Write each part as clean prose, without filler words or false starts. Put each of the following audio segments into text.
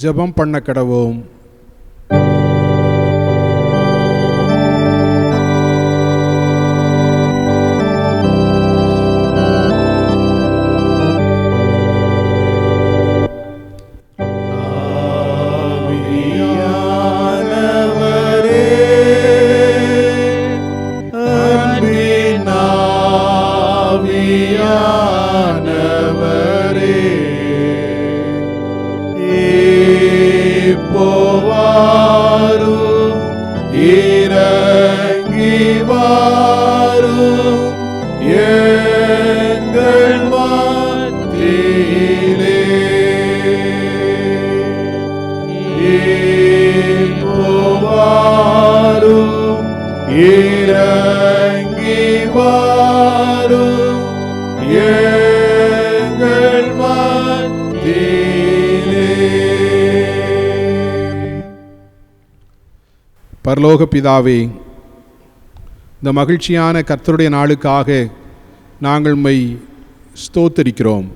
ஜெபம் பண்ண கடவோம். பரலோக பிதாவே, இந்த மகிழ்ச்சியான கர்த்தருடைய நாளுக்காக நாங்கள் உம்மை ஸ்தோத்தரிக்கிறோம்.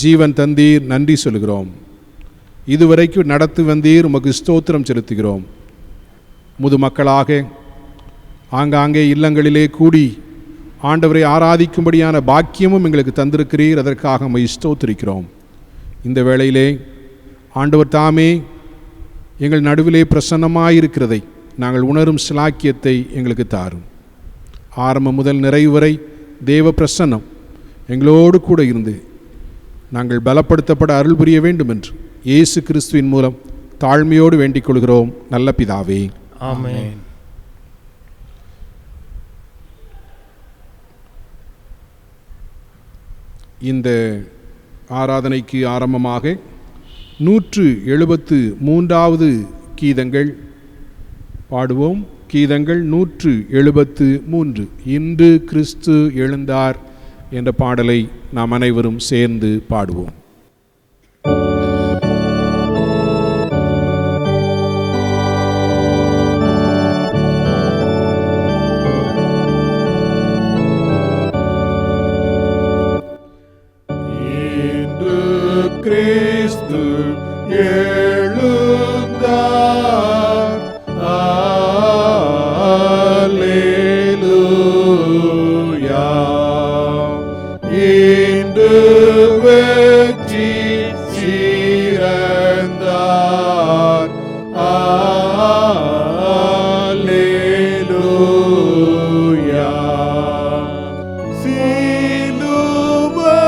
ஜீவன் தந்தீர், நன்றி சொல்கிறோம். இதுவரைக்கும் நடத்தி வந்தீர், உமக்கு ஸ்தோத்திரம் செலுத்துகிறோம். முது மக்களாக ஆங்காங்கே இல்லங்களிலே கூடி ஆண்டவரை ஆராதிக்கும்படியான பாக்கியமும் எங்களுக்கு தந்திருக்கிறீர். அதற்காக உம்மை ஸ்தோத்தரிக்கிறோம். இந்த வேளையிலே ஆண்டவர் தாமே எங்கள் நடுவிலே பிரசன்னமாயிருக்கிறதை நாங்கள் உணரும் சிலாக்கியத்தை எங்களுக்கு தாரும். ஆரம்பம் முதல் நிறைவு வரை தேவ பிரசன்னம் எங்களோடு கூட இருந்து நாங்கள் பலப்படுத்தப்பட அருள் புரிய வேண்டும் என்று இயேசு கிறிஸ்துவின் மூலம் தாழ்மையோடு வேண்டிக் கொள்கிறோம் நல்ல பிதாவே, ஆமென். இந்த ஆராதனைக்கு ஆரம்பமாக 173வது கீதங்கள் பாடுவோம். கீதங்கள் 173. இன்று கிறிஸ்து எழுந்தார் என்ற பாடலை நாம் அனைவரும் சேர்ந்து பாடுவோம். கிறிஸ்து எழுந்தார், அல்லேலூயா. இன்று வெற்றி சிறந்தார், அல்லேலூயா. சிலுவை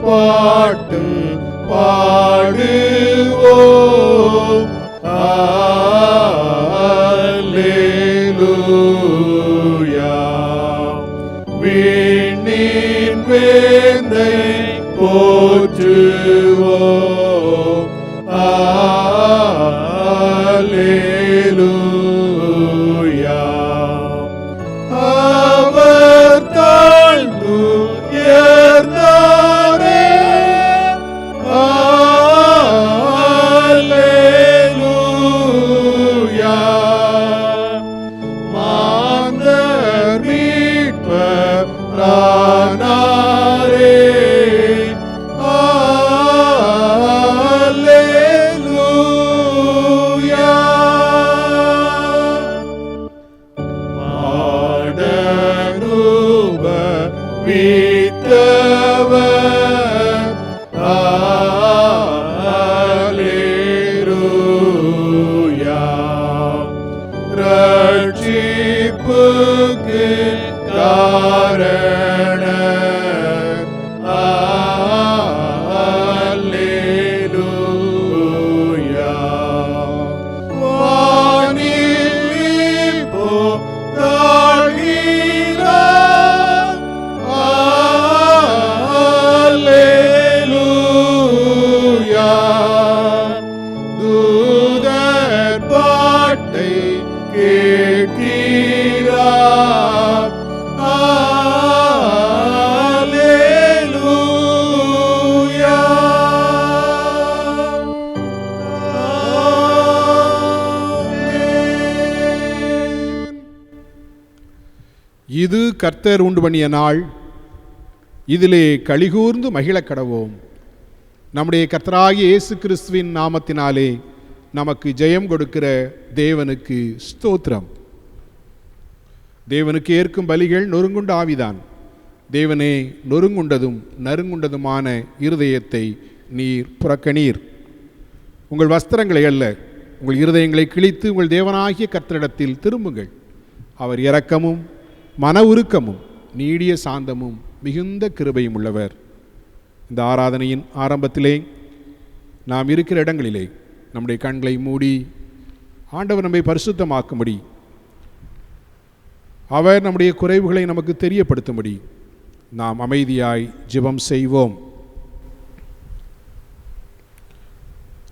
பாட்டு பாடுவோம், அல்லேலூயா. விண்ணின் வேந்தை போற்றுவோம், அல்லேலூயா. அவர் தாழ்ந்து உயர்ந்தாரே, அல்லேலூயா. மாந்தர் மீட்பரானாரே, அல்லேலூயா. வித்தவர், அல்லேலூயா. ரட்சிப்புக்கு காரணர், அல்லேலூயா. வானில் போகிறார், அல்லேலூயா. தூதர் அதை கேட்கிறார். அல்லேலூயா. இது கர்த்தர் உண்டு பண்ணிய நாள், இதிலே களிகூர்ந்து மகிழக் கடவோம். நம்முடைய கர்த்தராகிய இயேசு கிறிஸ்துவின் நாமத்தினாலே நமக்கு ஜெயம் கொடுக்கிற தேவனுக்கு ஸ்தோத்திரம். தேவனுக்கு ஏற்கும் பலிகள் நொறுங்குண்ட ஆவிதான். தேவனே, நொறுங்குண்டதும் நறுங்குண்டதுமான இருதயத்தை நீர் புறக்கணீர். உங்கள் வஸ்திரங்களை அல்ல, உங்கள் இருதயங்களை கிழித்து உங்கள் தேவனாகிய கர்த்தரிடத்தில் திரும்புங்கள். அவர் இரக்கமும் மன உருக்கமும் நீடிய சாந்தமும் மிகுந்த கிருபையும் உள்ளவர். இந்த ஆராதனையின் ஆரம்பத்திலே நாம் இருக்கிற இடங்களிலே நம்முடைய கண்களை மூடி ஆண்டவர் நம்மை பரிசுத்தமாக்கும்படி, அவர் நம்முடைய குறைவுகளை நமக்கு தெரியப்படுத்தும்படி நாம் அமைதியாய் ஜெபம் செய்வோம்.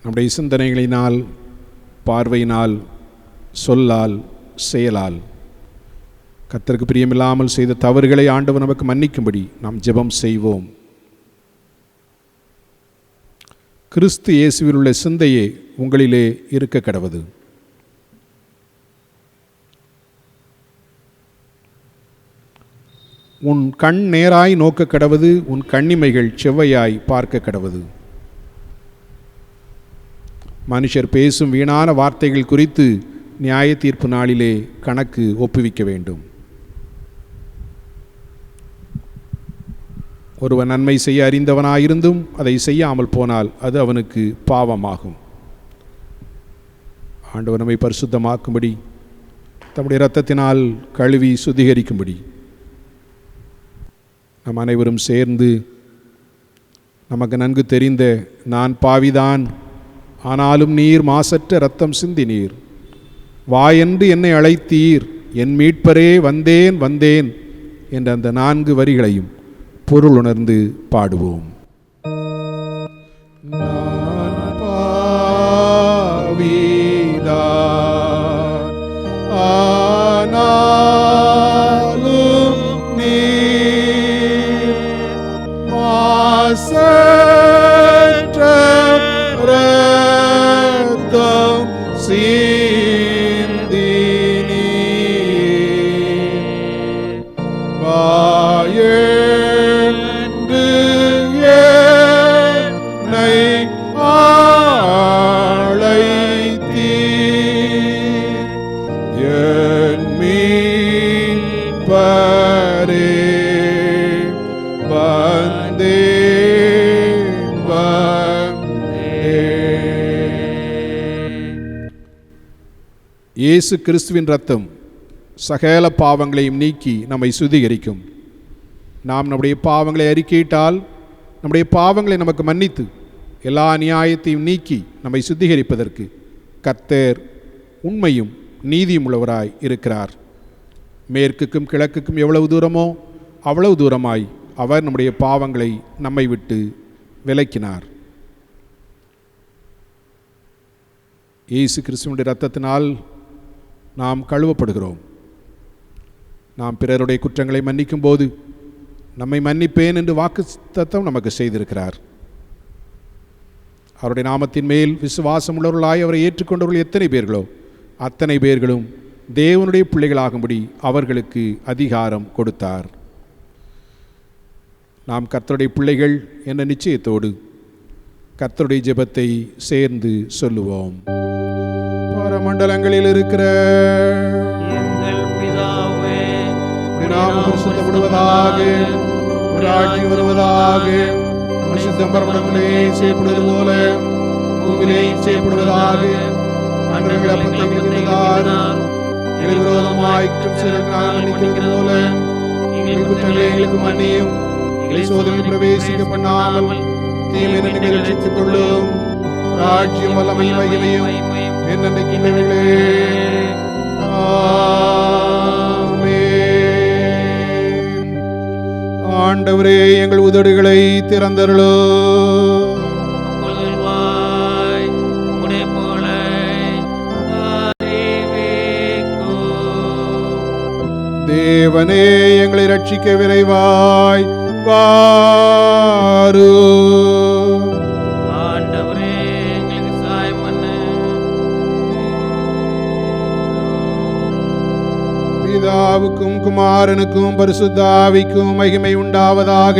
நம்முடைய சிந்தனைகளினால், பார்வையினால், சொல்லால், செயலால் கர்த்தருக்கு பிரியமில்லாமல் செய்த தவறுகளை ஆண்டவர் நமக்கு மன்னிக்கும்படி நாம் ஜெபம் செய்வோம். கிறிஸ்து இயேசுவில் உள்ள சிந்தையே உங்களிலே இருக்க கடவது. உன் கண் நேராய் நோக்க கடவது, உன் கண்ணிமைகள் செவ்வையாய் பார்க்க கடவது. மனுஷர் பேசும் வீணான வார்த்தைகள் குறித்து நியாய தீர்ப்பு நாளிலே கணக்கு ஒப்புவிக்க வேண்டும். ஒருவன் நன்மை செய்ய அறிந்தவனாயிருந்தும் அதை செய்யாமல் போனால் அது அவனுக்கு பாவமாகும். ஆண்டவர் நம்மை பரிசுத்தமாக்கும்படி, தம்முடைய இரத்தத்தினால் கழுவி சுத்திகரிக்கும்படி நம் அனைவரும் சேர்ந்து நமக்கு நன்கு தெரிந்த நான் பாவிதான், ஆனாலும் நீர் மாசற்ற இரத்தம் சிந்தினீர், வாயென்று என்னை அழைத்தீர், என் மீட்பரே வந்தேன் வந்தேன் என்ற அந்த 4 வரிகளையும் பொருள் உணர்ந்து பாடுவோம். நான் பாவிதான், ஆனாலும் நீர் மாசற்ற இரத்தம் சிந்தினீர், வாயென்று என்னை அழைத்தீர், என் மீட்பரே வந்தேன் வந்தேன். இயேசு கிறிஸ்துவின் இரத்தம் சகல பாவங்களையும் நீக்கி நம்மை சுத்திகரிக்கும். நாம் நம்முடைய பாவங்களை அறிக்கையிட்டால் நம்முடைய பாவங்களை நமக்கு மன்னித்து எல்லா நியாயத்தையும் நீக்கி நம்மை சுத்திகரிப்பதற்கு கர்த்தர் உண்மையும் நீதியும் உள்ளவராய் இருக்கிறார். மேற்குக்கும் கிழக்குக்கும் எவ்வளவு தூரமோ அவ்வளவு தூரமாய் அவர் நம்முடைய பாவங்களை நம்மை விட்டு விலக்கினார். இயேசு கிறிஸ்துவினுடைய இரத்தத்தினால் நாம் கழுவப்படுகிறோம். நாம் பிறருடைய குற்றங்களை மன்னிக்கும் போது நம்மை மன்னிப்பேன் என்று வாக்குத்தத்தம் நமக்கு செய்திருக்கிறார். அவருடைய நாமத்தின் மேல் விசுவாசம் உள்ளவர்களாய் அவரை ஏற்றுக்கொண்டவர்கள் எத்தனை பேர்களோ அத்தனை பேர்களும் தேவனுடைய பிள்ளைகளாகும்படி அவர்களுக்கு அதிகாரம் கொடுத்தார். நாம் கர்த்தருடைய பிள்ளைகள் என்ற நிச்சயத்தோடு கர்த்தருடைய ஜெபத்தை சேர்ந்து சொல்லுவோம். பரமண்டலங்களில் இருக்கிற எங்கள் பிதாவே, நாமம் பரிசுத்தப்படுவதாக, ராஜ்யம் வருவதாக, சித்தம் பரமண்டலத்திலே செய்யப்படுவது போல பூமியிலே செய்யப்படுவதாக. அன்றைய அப்பத்தை எங்களுக்கு தாரும், எங்கள் விரோதமாய் குற்றம் செய்தவர்களுக்கு நாங்கள் மன்னிக்கிறது போல எங்கள் குற்றங்களை எங்களுக்கு மன்னியும், எங்களை சோதனையில் பிரவேசிக்க பண்ணாமல் தீமை நின்று ரட்சித்துக் கொள்ளும். ராஜ்யம் வல்லமை மகிமையும் என்னென்னைக்கு நினைவிலே. ஆமென். ஆண்டவரே, எங்கள் உதடுகளை திறந்தருளும். உம்முடைய புகழை அறிவிப்போம். தேவனே எங்களை ரட்சிக்க விரைவாய் வாரும். ஆண்டவரே எங்களுக்கு சகாயம் பண்ண. பிதாவுக்கும் குமாரனுக்கும் பரிசுத்த ஆவிக்கும் மகிமை உண்டாவதாக.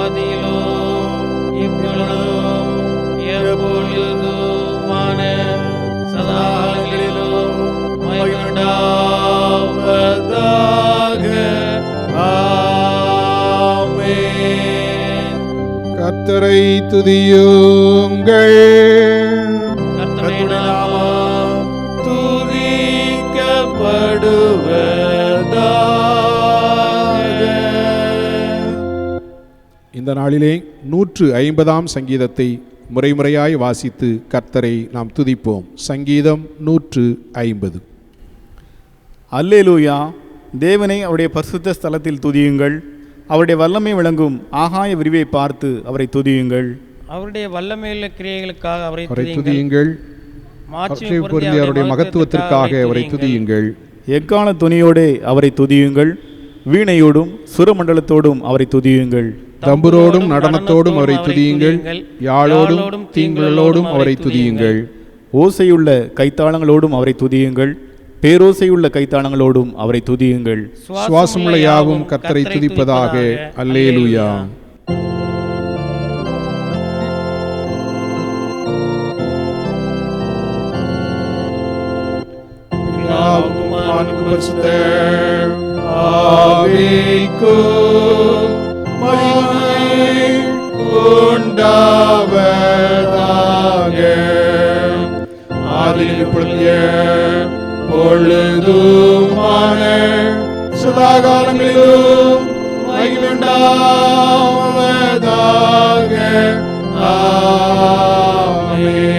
ஆதியிலும் இப்பொழுதும் எப்பொழுதுமான சதா காலங்களிலும் மகிமை உண்டாவதாக. ஆமென். கர்த்தரை துதியுங்கள். கர்த்தருடைய நாமம் துதிக்கப்படுவதாக. இந்த நாளிலே 150ஆம் சங்கீதத்தை முறைமுறையாய் வாசித்து கர்த்தரை நாம் துதிப்போம். சங்கீதம் 150. அல்லேலூயா. தேவனை அவருடைய பரிசுத்த ஸ்தலத்தில் துதியுங்கள். அவருடைய வல்லமை விளங்கும் ஆகாய விரிவை பார்த்து அவரை துதியுங்கள். அவருடைய வல்லமையுள்ள கிரியைகளுக்காக அவரை துதியுங்கள். மாட்சிமை பொருந்திய அவருடைய மகத்துவத்திற்காக அவரை துதியுங்கள். எக்கால துணியோடே அவரை துதியுங்கள். வீணையோடும் சுரமண்டலத்தோடும் அவரை துதியுங்கள். தம்புரோடும் நடனத்தோடும் அவரை துதியுங்கள். யாழோடும் தீங்குகளோடும் அவரை துதியுங்கள். ஓசையுள்ள கைத்தாளங்களோடும் அவரை துதியுங்கள். பேரோசையுள்ள கைத்தாளங்களோடும் அவரை துதியுங்கள். சுவாசமுள்ள யாவும் கர்த்தரை துதிப்பதாக. அல்லேலூயா. பொழுதுமான சதாகாலங்களிலும் மகிழ்ந்தாவதாக. ஆமென்.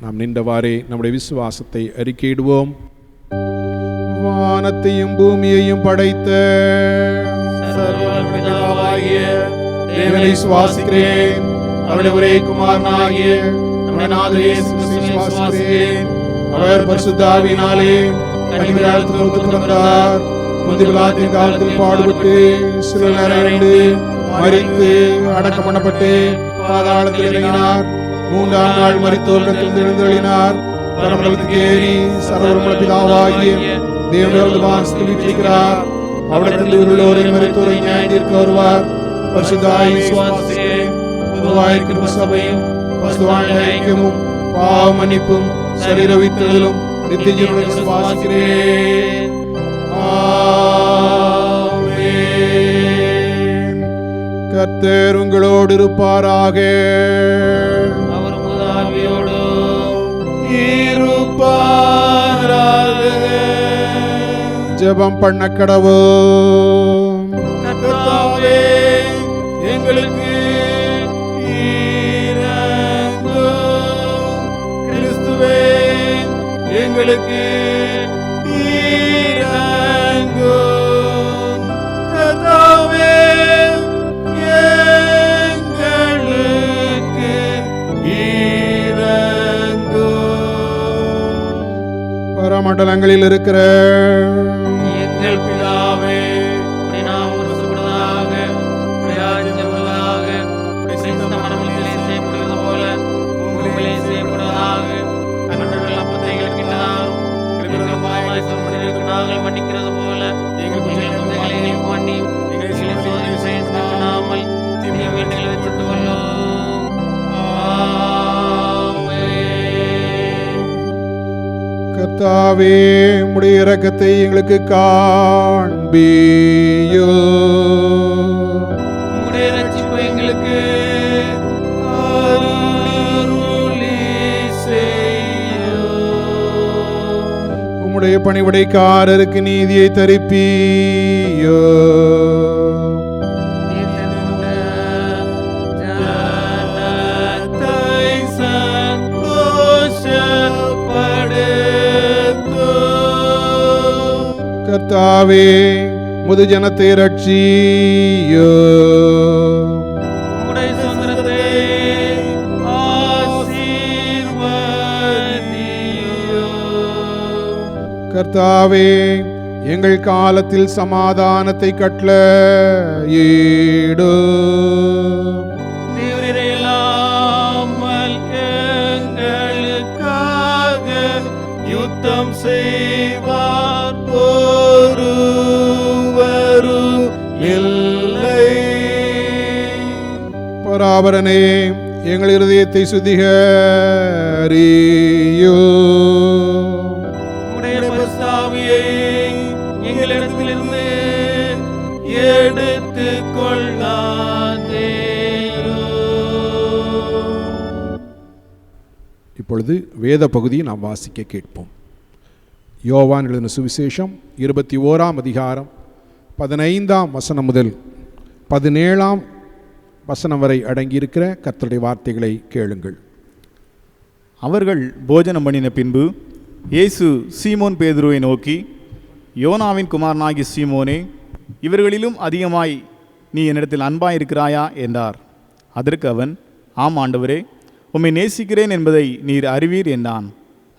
நாம் நின்றவாறே நம்முடைய விசுவாசத்தை அறிக்கையிடுவோம். வானத்தையும் பூமியையும் படைத்த சர்வபிதாவாகிய தேவனை சுவாசிக்கிறேன். அவருடைய ஒரே குமாரனாகிய நம்முடைய நாதர் இயேசு கிறிஸ்துவை சுவாசிக்கிறேன். அவர் பரிசுத்த ஆவியினாலே கன்னிமரியாளிடத்தில் பிறந்தார். முந்திய பிலாத்தின் காலத்தில் பாடுபட்டு சிலுவையில் அறைந்து மரித்து அடக்கம் பண்ணப்பட்டு பாதாளத்தில் இறங்கினார். 3ஆம் நாள் மரித்தோரிடத்தில் எழுந்தருளினார். பரமண்டலத்துக்கு ஏறி சர்வவல்லமையுள்ள பிதாவாகிய தேவனுடைய வாசத்தில் வீற்றிருக்கிறார். அவரிடத்தில் உள்ளோரை மரித்தோரை நியாயம் தீர்க்க வருவார். பரிசுத்த ஆவியை சுவாசிக்கிறேன். பொதுவாயிருக்கிற சபையும் பரிசுத்தவான்களின் ஐக்கியமும் பாவ மன்னிப்பும் சரீர உயிர்த்தெழுதலும் நித்திய ஜீவனையும் விசுவாசிக்கிறேன். ஆமென். கர்த்தர் உங்களோடு இருப்பாராக. அவர் உமது ஆவியோடும் இருப்பாராக. ஜெபம் பண்ண கடவோம். கர்த்தாவே எங்களுக்கு கிறிஸ்துவே எங்களுக்கு இரங்கும். கர்த்தாவே எங்களுக்கு இரங்கும். பரமண்டலங்களில் இருக்கிற எங்கள் பிதாவே, உம்முடைய நாமம் பரிசுத்தப்படுவதாக. உம்முடைய ராஜ்யம் வருவதாக. உம்முடைய சித்தம் மனமளிலே செய்யப்படுவது போல பூமியிலே செய்யப்படுவதாக. அன்றாட அப்பத்தை எங்களுக்கு இன்று தாரும். எங்களுக்கு பாவங்களை மன்னிக்கிறதற்கு நாங்கள் மன்னிக்கிறது போல எங்கள் குற்றங்களை நீர் மன்னியும். எங்களை சோதனையில் பிரவேசிக்காமல் தீமையை எங்களை ரட்சித்துக் கொள்ளும். ஆமென். கர்த்தாவே உம்முடைய இரக்கத்தை எங்களுக்கு காண்பியோ. உம்முடைய ரட்சிப்பு எங்களுக்கு அருளி செய்யும். உம்முடைய பணிவிடைக்காரருக்கு நீதியை தரிப்பியோ. கர்த்தாவே முது ஜனத்தை ரட்சியோ. உம்முடைய சுதந்திரத்தை ஆசீர்வதியும். கர்த்தாவே, எங்கள் காலத்தில் சமாதானத்தை கட்டளையிடும். தேவரீரே இல்லாமல் எங்களுக்காக யுத்தம் செய்வார் ஒருவரும் இல்லை. பராபரனே, எங்கள் இருதயத்தை சுத்திகரியும். உம்முடைய பரிசுத்தாவியை எங்களிடத்திலிருந்து எடுத்துக் கொள்ளாதேயும். இப்பொழுது வேத பகுதியை நாம் வாசிக்க கேட்போம். யோவான் எழுதின சுவிசேஷம் 21ஆம் அதிகாரம் 15ஆம் வசனம் முதல் 17ஆம் வசனம் வரை அடங்கியிருக்கிற கர்த்தருடைய வார்த்தைகளை கேளுங்கள். அவர்கள் போஜனம் பண்ணின பின்பு இயேசு சீமோன் பேதுருவை நோக்கி, யோனாவின் குமாரனாகிய சீமோனே, இவர்களிலும் அதிகமாய் நீ என்னிடத்தில் அன்பாயிருக்கிறாயா என்றார். அதற்கு அவன், ஆம் ஆண்டவரே, உம்மை நேசிக்கிறேன் என்பதை நீர் அறிவீர் என்றான்.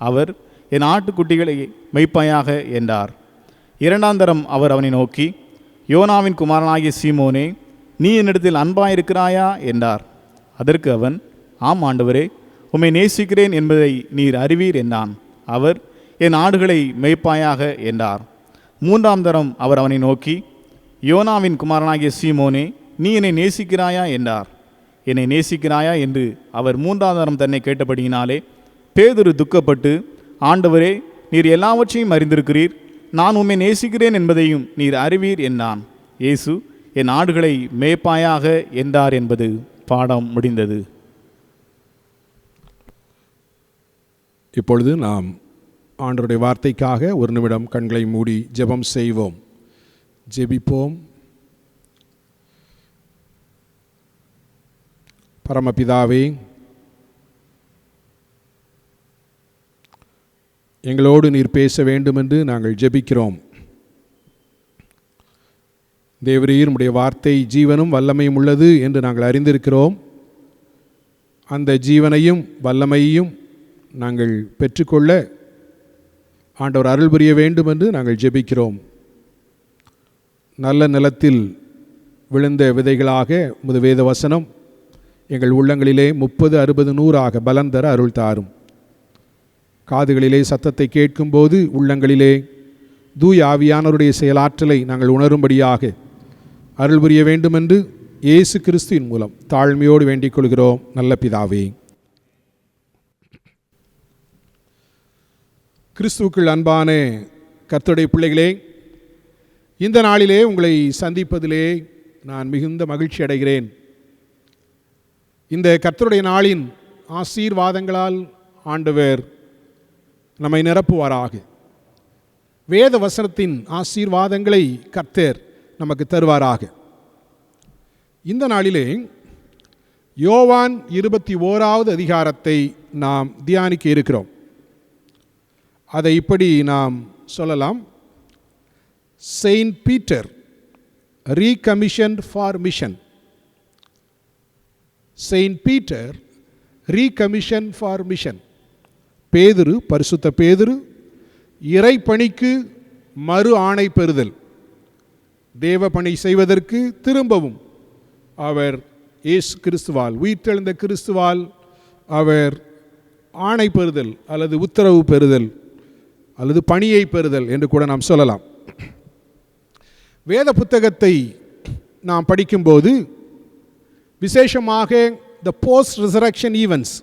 அவர், என் ஆட்டுக்குட்டிகளை மெய்ப்பாயாக என்றார். இரண்டாந்தரம் அவர் அவனை நோக்கி, யோனாவின் குமாரனாகிய சீமோனே, நீ என்னிடத்தில் அன்பாயிருக்கிறாயா என்றார். அதற்கு அவன், ஆம் ஆண்டவரே, உம்மை நேசிக்கிறேன் என்பதை நீர் அறிவீர் என்றான். அவர், என் ஆடுகளை மெய்ப்பாயாக என்றார். மூன்றாம் தரம் அவர் அவனை நோக்கி, யோனாவின் குமாரனாகிய சீமோனே, நீ என்னை நேசிக்கிறாயா என்றார். என்னை நேசிக்கிறாயா என்று அவர் மூன்றாம் தரம் தன்னை கேட்டபடியினாலே பேதுரு துக்கப்பட்டு, ஆண்டவரே, நீர் எல்லாவற்றையும் அறிந்திருக்கிறீர், நான் உம்மை நேசிக்கிறேன் என்பதையும் நீர் அறிவீர் என்றான். இயேசு, என் ஆடுகளை மேய்ப்பாயாக என்றார் என்பது பாடம் முடிந்தது. இப்பொழுது நாம் ஆண்டவருடைய வார்த்தைக்காக ஒரு நிமிடம் கண்களை மூடி ஜெபம் செய்வோம். ஜெபிப்போம். பரமபிதாவே, எங்களோடு நீர் பேச வேண்டும் என்று நாங்கள் ஜெபிக்கிறோம். தேவரீர், உம்முடைய வார்த்தை ஜீவனும் வல்லமையும் உள்ளது என்று நாங்கள் அறிந்திருக்கிறோம். அந்த ஜீவனையும் வல்லமையையும் நாங்கள் பெற்றுக்கொள்ள ஆண்டவர் அருள் புரிய வேண்டும் என்று நாங்கள் ஜெபிக்கிறோம். நல்ல நிலத்தில் விழுந்த விதைகளாக உமது வேத வசனம் எங்கள் உள்ளங்களிலே 30, 60, 100 பலன் தர அருள் தாரும். காதுகளிலே சத்தத்தை கேட்கும்போது உள்ளங்களிலே தூய ஆவியானவருடைய செயலாற்றலை நாங்கள் உணரும்படியாக அருள் புரிய வேண்டுமென்று இயேசு கிறிஸ்துவின் மூலம் தாழ்மையோடு வேண்டிக் கொள்கிறோம் நல்ல பிதாவே. கிறிஸ்துவுக்குள் அன்பான கர்த்தருடைய பிள்ளைகளே, இந்த நாளிலே உங்களை சந்திப்பதிலே நான் மிகுந்த மகிழ்ச்சி அடைகிறேன். இந்த கர்த்தருடைய நாளின் ஆசீர்வாதங்களால் ஆண்டவர் நம்மை நிரப்புவாராக. வேத வசனத்தின் ஆசீர்வாதங்களை கர்த்தர் நமக்கு தருவாராக. இந்த நாளிலே யோவான் 21வது அதிகாரத்தை நாம் தியானிக்க இருக்கிறோம். அதை இப்படி நாம் சொல்லலாம்: Saint Peter recommissioned for mission. Saint Peter recommission for mission. பேதுரு, பரிசுத்த பேதுரு இறைப்பணிக்கு மறு ஆணை பெறுதல். தேவ பணி செய்வதற்கு திரும்பவும் அவர் இயேசு கிறிஸ்துவால், உயிர்த்தெழுந்த கிறிஸ்துவால் அவர் ஆணை பெறுதல் அல்லது உத்தரவு பெறுதல் அல்லது பணியை பெறுதல் என்று கூட நாம் சொல்லலாம். வேத புத்தகத்தை நாம் படிக்கும்போது விசேஷமாக த போஸ்ட் ரிசரக்ஷன் ஈவென்ட்ஸ்,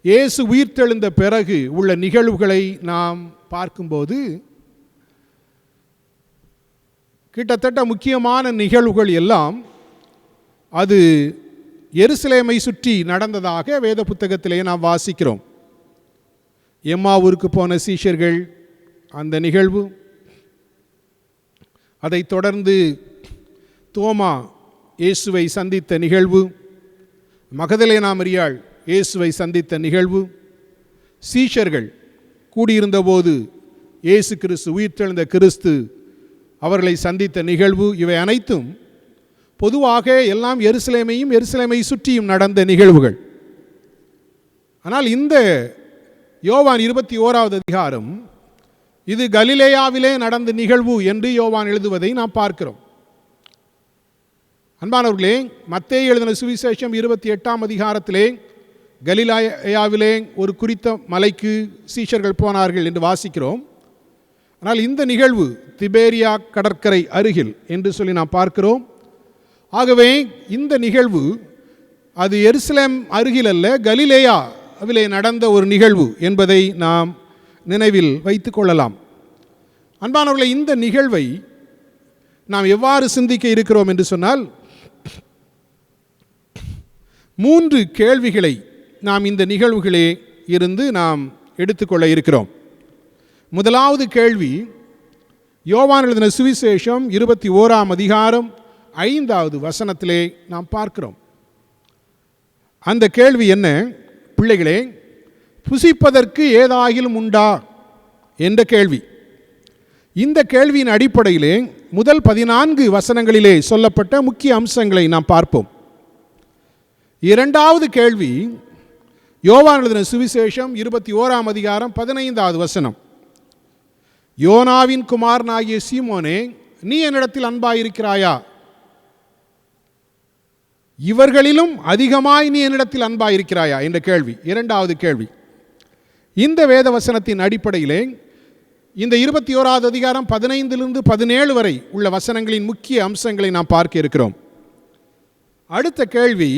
இயேசு உயிர்த்தெழுந்த பிறகு உள்ள நிகழ்வுகளை நாம் பார்க்கும்போது கிட்டத்தட்ட முக்கியமான நிகழ்வுகள் எல்லாம் அது எருசலேமை சுற்றி நடந்ததாக வேத புத்தகத்திலே நாம் வாசிக்கிறோம். எம்மாவூருக்கு போன சீஷர்கள் அந்த நிகழ்வு, அதைத் தொடர்ந்து தோமா இயேசுவை சந்தித்த நிகழ்வு, மகதலேனா மரியாள் இயேசுவை சந்தித்த நிகழ்வு, சீஷர்கள் கூடியிருந்தபோது இயேசு கிறிஸ்து, உயிர்த்தெழுந்த கிறிஸ்து அவர்களை சந்தித்த நிகழ்வு, இவை அனைத்தும் பொதுவாக எல்லாம் எருசலேமையும் எருசலேமை சுற்றியும் நடந்த நிகழ்வுகள். ஆனால் இந்த யோவான் 21வது அதிகாரம் இது கலிலேயாவிலே நடந்த நிகழ்வு என்று யோவான் எழுதுவதை நாம் பார்க்கிறோம். அன்பானவர்களே, மத்தேயு எழுதின சுவிசேஷம் 28ஆம் அதிகாரத்திலே கலிலேயாவிலே ஒரு குறித்த மலைக்கு சீஷர்கள் போனார்கள் என்று வாசிக்கிறோம். ஆனால் இந்த நிகழ்வு திபேரியா கடற்கரை அருகில் என்று சொல்லி நாம் பார்க்கிறோம். ஆகவே இந்த நிகழ்வு அது எருசலேம் அருகில் அல்ல, கலிலேயாவிலே நடந்த ஒரு நிகழ்வு என்பதை நாம் நினைவில் வைத்து கொள்ளலாம். அன்பானவர்களே, இந்த நிகழ்வை நாம் எவ்வாறு சிந்திக்க இருக்கிறோம் என்று சொன்னால், 3 கேள்விகளை நாம் இந்த நிகழ்வுகளே இருந்து நாம் எடுத்துக்கொள்ள இருக்கிறோம். முதலாவது கேள்வி யோவான் எழுதின சுவிசேஷம் 21ஆம் அதிகாரம் 5வது வசனத்திலே நாம் பார்க்கிறோம். அந்த கேள்வி என்ன? பிள்ளைகளே, புசிப்பதற்கு ஏதாகிலும் உண்டா என்ற கேள்வி. இந்த கேள்வியின் அடிப்படையிலே முதல் 14 வசனங்களிலே சொல்லப்பட்ட முக்கிய அம்சங்களை நாம் பார்ப்போம். இரண்டாவது கேள்வி யோவான் எழுதின சுவிசேஷம் 21ஆம் அதிகாரம் 15வது வசனம். யோனாவின் குமாரனாகிய சீமோனே, நீ என்னிடத்தில் அன்பாயிருக்கிறாயா? இவர்களிலும் அதிகமாய் நீ என்னிடத்தில் அன்பாயிருக்கிறாயா என்ற கேள்வி இரண்டாவது கேள்வி. இந்த வேத வசனத்தின் அடிப்படையிலே இந்த 21வது அதிகாரம் 15லிருந்து 17 வரை உள்ள வசனங்களின் முக்கிய அம்சங்களை நாம் பார்க்க இருக்கிறோம். அடுத்த கேள்வி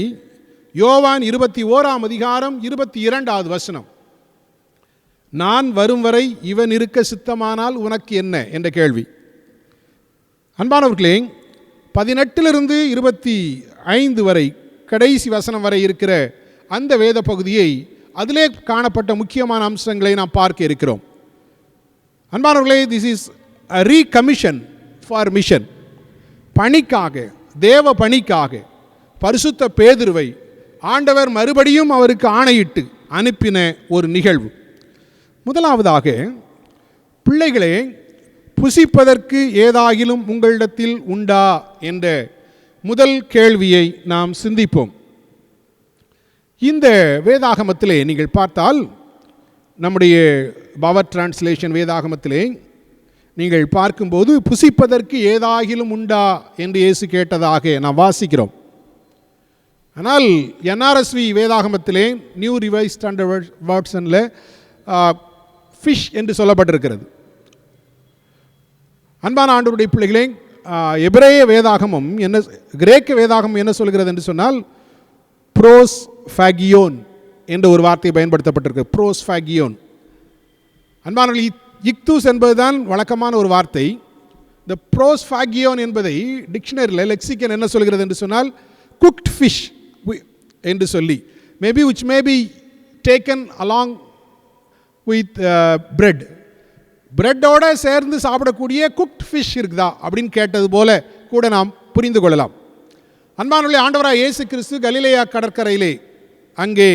யோவான் 21ஆம் அதிகாரம் 22வது வசனம். நான் வரும் வரை இவன் இருக்க சித்தமானால் உனக்கு என்ன என்ற கேள்வி. அன்பானவர்களே, 18லிருந்து 25 வரை கடைசி வசனம் வரை இருக்கிற அந்த வேத பகுதியை அதிலே காணப்பட்ட முக்கியமான அம்சங்களை நாம் பார்க்க இருக்கிறோம். அன்பானவர்களே, this is a recommission for mission. பணிக்காக, தேவ பணிக்காக பரிசுத்த பேதுருவை ஆண்டவர் மறுபடியும் அவருக்கு ஆணையிட்டு அனுப்பின ஒரு நிகழ்வு. முதலாவதாக, பிள்ளைகளே, புசிப்பதற்கு ஏதாகிலும் உங்களிடத்தில் உண்டா என்ற முதல் கேள்வியை நாம் சிந்திப்போம். இந்த வேதாகமத்திலே நீங்கள் பார்த்தால், நம்முடைய பவர் டிரான்ஸ்லேஷன் வேதாகமத்திலே நீங்கள் பார்க்கும்போது புசிப்பதற்கு ஏதாகிலும் உண்டா என்று இயேசு கேட்டதாக நாம் வாசிக்கிறோம். ஆனால் NRSV வேதாகமத்திலே நியூ ரிவைஸ்ட் ஸ்டாண்டர்ட் வேர்ஷனில் ஃபிஷ் என்று சொல்லப்பட்டிருக்கிறது. அன்பான ஆண்டவருடைய பிள்ளைகளே, எபிரேய வேதாகமம் என்ன, கிரேக்க வேதாகமம் என்ன சொல்கிறது என்று சொன்னால், ப்ரோஸ் ஃபேகியோன் என்ற ஒரு வார்த்தை பயன்படுத்தப்பட்டிருக்கு. ப்ரோஸ் ஃபேகியோன். அன்பானவர்கள், இக்தூஸ் என்பதுதான் வழக்கமான ஒரு வார்த்தை. இந்த ப்ரோஸ் ஃபேகியோன் என்பதை டிக்ஷனரியில் லெக்சிக்கன் என்ன சொல்கிறது என்று சொன்னால், குக்ட் ஃபிஷ் என்று சொல்லி, maybe which may be taken along with bread. பிரெட்டோடு சேர்ந்து சாப்பிடக்கூடிய குக்ட் ஃபிஷ் இருக்குதா அப்படின்னு கேட்டது போல கூட நாம் புரிந்து கொள்ளலாம். அன்பானவர்களே, ஆண்டவராக இயேசு கிறிஸ்து கலிலேயா கடற்கரையிலே அங்கே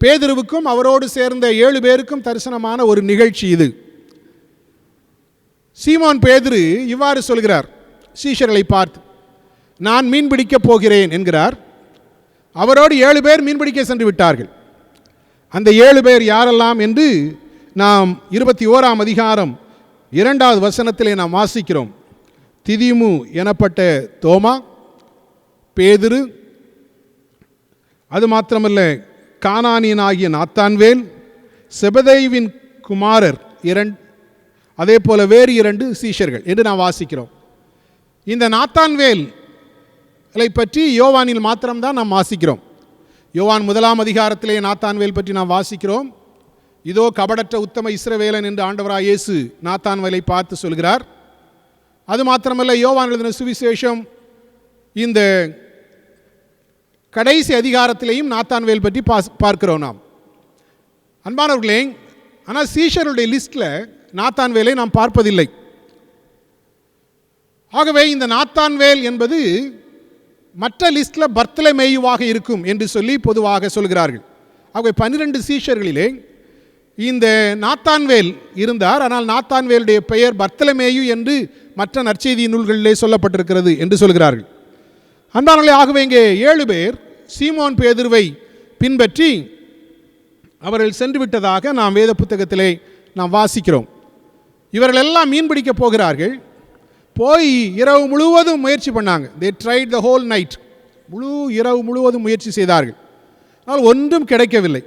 பேதுருவுக்கும் அவரோடு சேர்ந்த 7 பேருக்கும் தரிசனமான ஒரு நிகழ்ச்சி இது. சீமோன் பேதுரு இவ்வாறு சொல்கிறார் சீஷர்களை பார்த்து, நான் மீன் பிடிக்கப் போகிறேன் என்கிறார். அவரோடு 7 பேர் மீன்பிடிக்க சென்று விட்டார்கள். அந்த 7 பேர் யாரெல்லாம் என்று நாம் 21ஆம் அதிகாரம் 2வது வசனத்திலே நாம் வாசிக்கிறோம். திதிமு எனப்பட்ட தோமா, பேதுரு, அது மாத்திரமல்ல கானானியனாகிய நாத்தான்வேல், செபதேயுவின் குமாரர் 2, அதே போல வேறு 2 சீஷர்கள் என்று நாம் வாசிக்கிறோம். இந்த நாத்தான்வேல் பற்றி யோவானில் மாத்திரம்தான் நாம் வாசிக்கிறோம். யோவான் 1ஆம் அதிகாரத்திலே நாத்தான்வேல் பற்றி நாம் வாசிக்கிறோம். இதோ கபடற்ற உத்தம இஸ்ரவேலன் என்று ஆண்டவராய் இயேசு நாத்தான்வேலை பார்த்து சொல்கிறார். அது மாத்திரமல்ல, யோவான் எழுதின சுவிசேஷம் இந்த கடைசி அதிகாரத்திலேயும் நாத்தான்வேல் பற்றி பார்க்கிறோம் நாம். அன்பானவர்களே, ஆனால் சீஷருடைய லிஸ்டில் நாத்தான்வேலை நாம் பார்ப்பதில்லை. ஆகவே இந்த நாத்தான்வேல் என்பது மற்ற லிஸ்டில் பர்த்தலமேயுவாக இருக்கும் என்று சொல்லி பொதுவாக சொல்கிறார்கள். ஆகவே 12 சீஷர்களிலே இந்த நாத்தான்வேல் இருந்தார். ஆனால் நாத்தான்வேலுடைய பெயர் பர்த்தலமேயு என்று மற்ற நற்செய்தி நூல்களிலே சொல்லப்பட்டிருக்கிறது என்று சொல்கிறார்கள். அன்பானவர்களே, ஆகவே இங்கே 7 பேர் சீமோன் பேதுருவை பின்பற்றி அவர்கள் சென்று விட்டதாக நாம் வேத புத்தகத்திலே நாம் வாசிக்கிறோம். இவர்கள் எல்லாம் மீன் பிடிக்க போகிறார்கள். போய் இரவு முழுவதும் முயற்சி பண்ணாங்க. They tried the whole night. இரவு முழுவதும் முயற்சி செய்தார்கள். ஆனால் ஒன்றும் கிடைக்கவில்லை.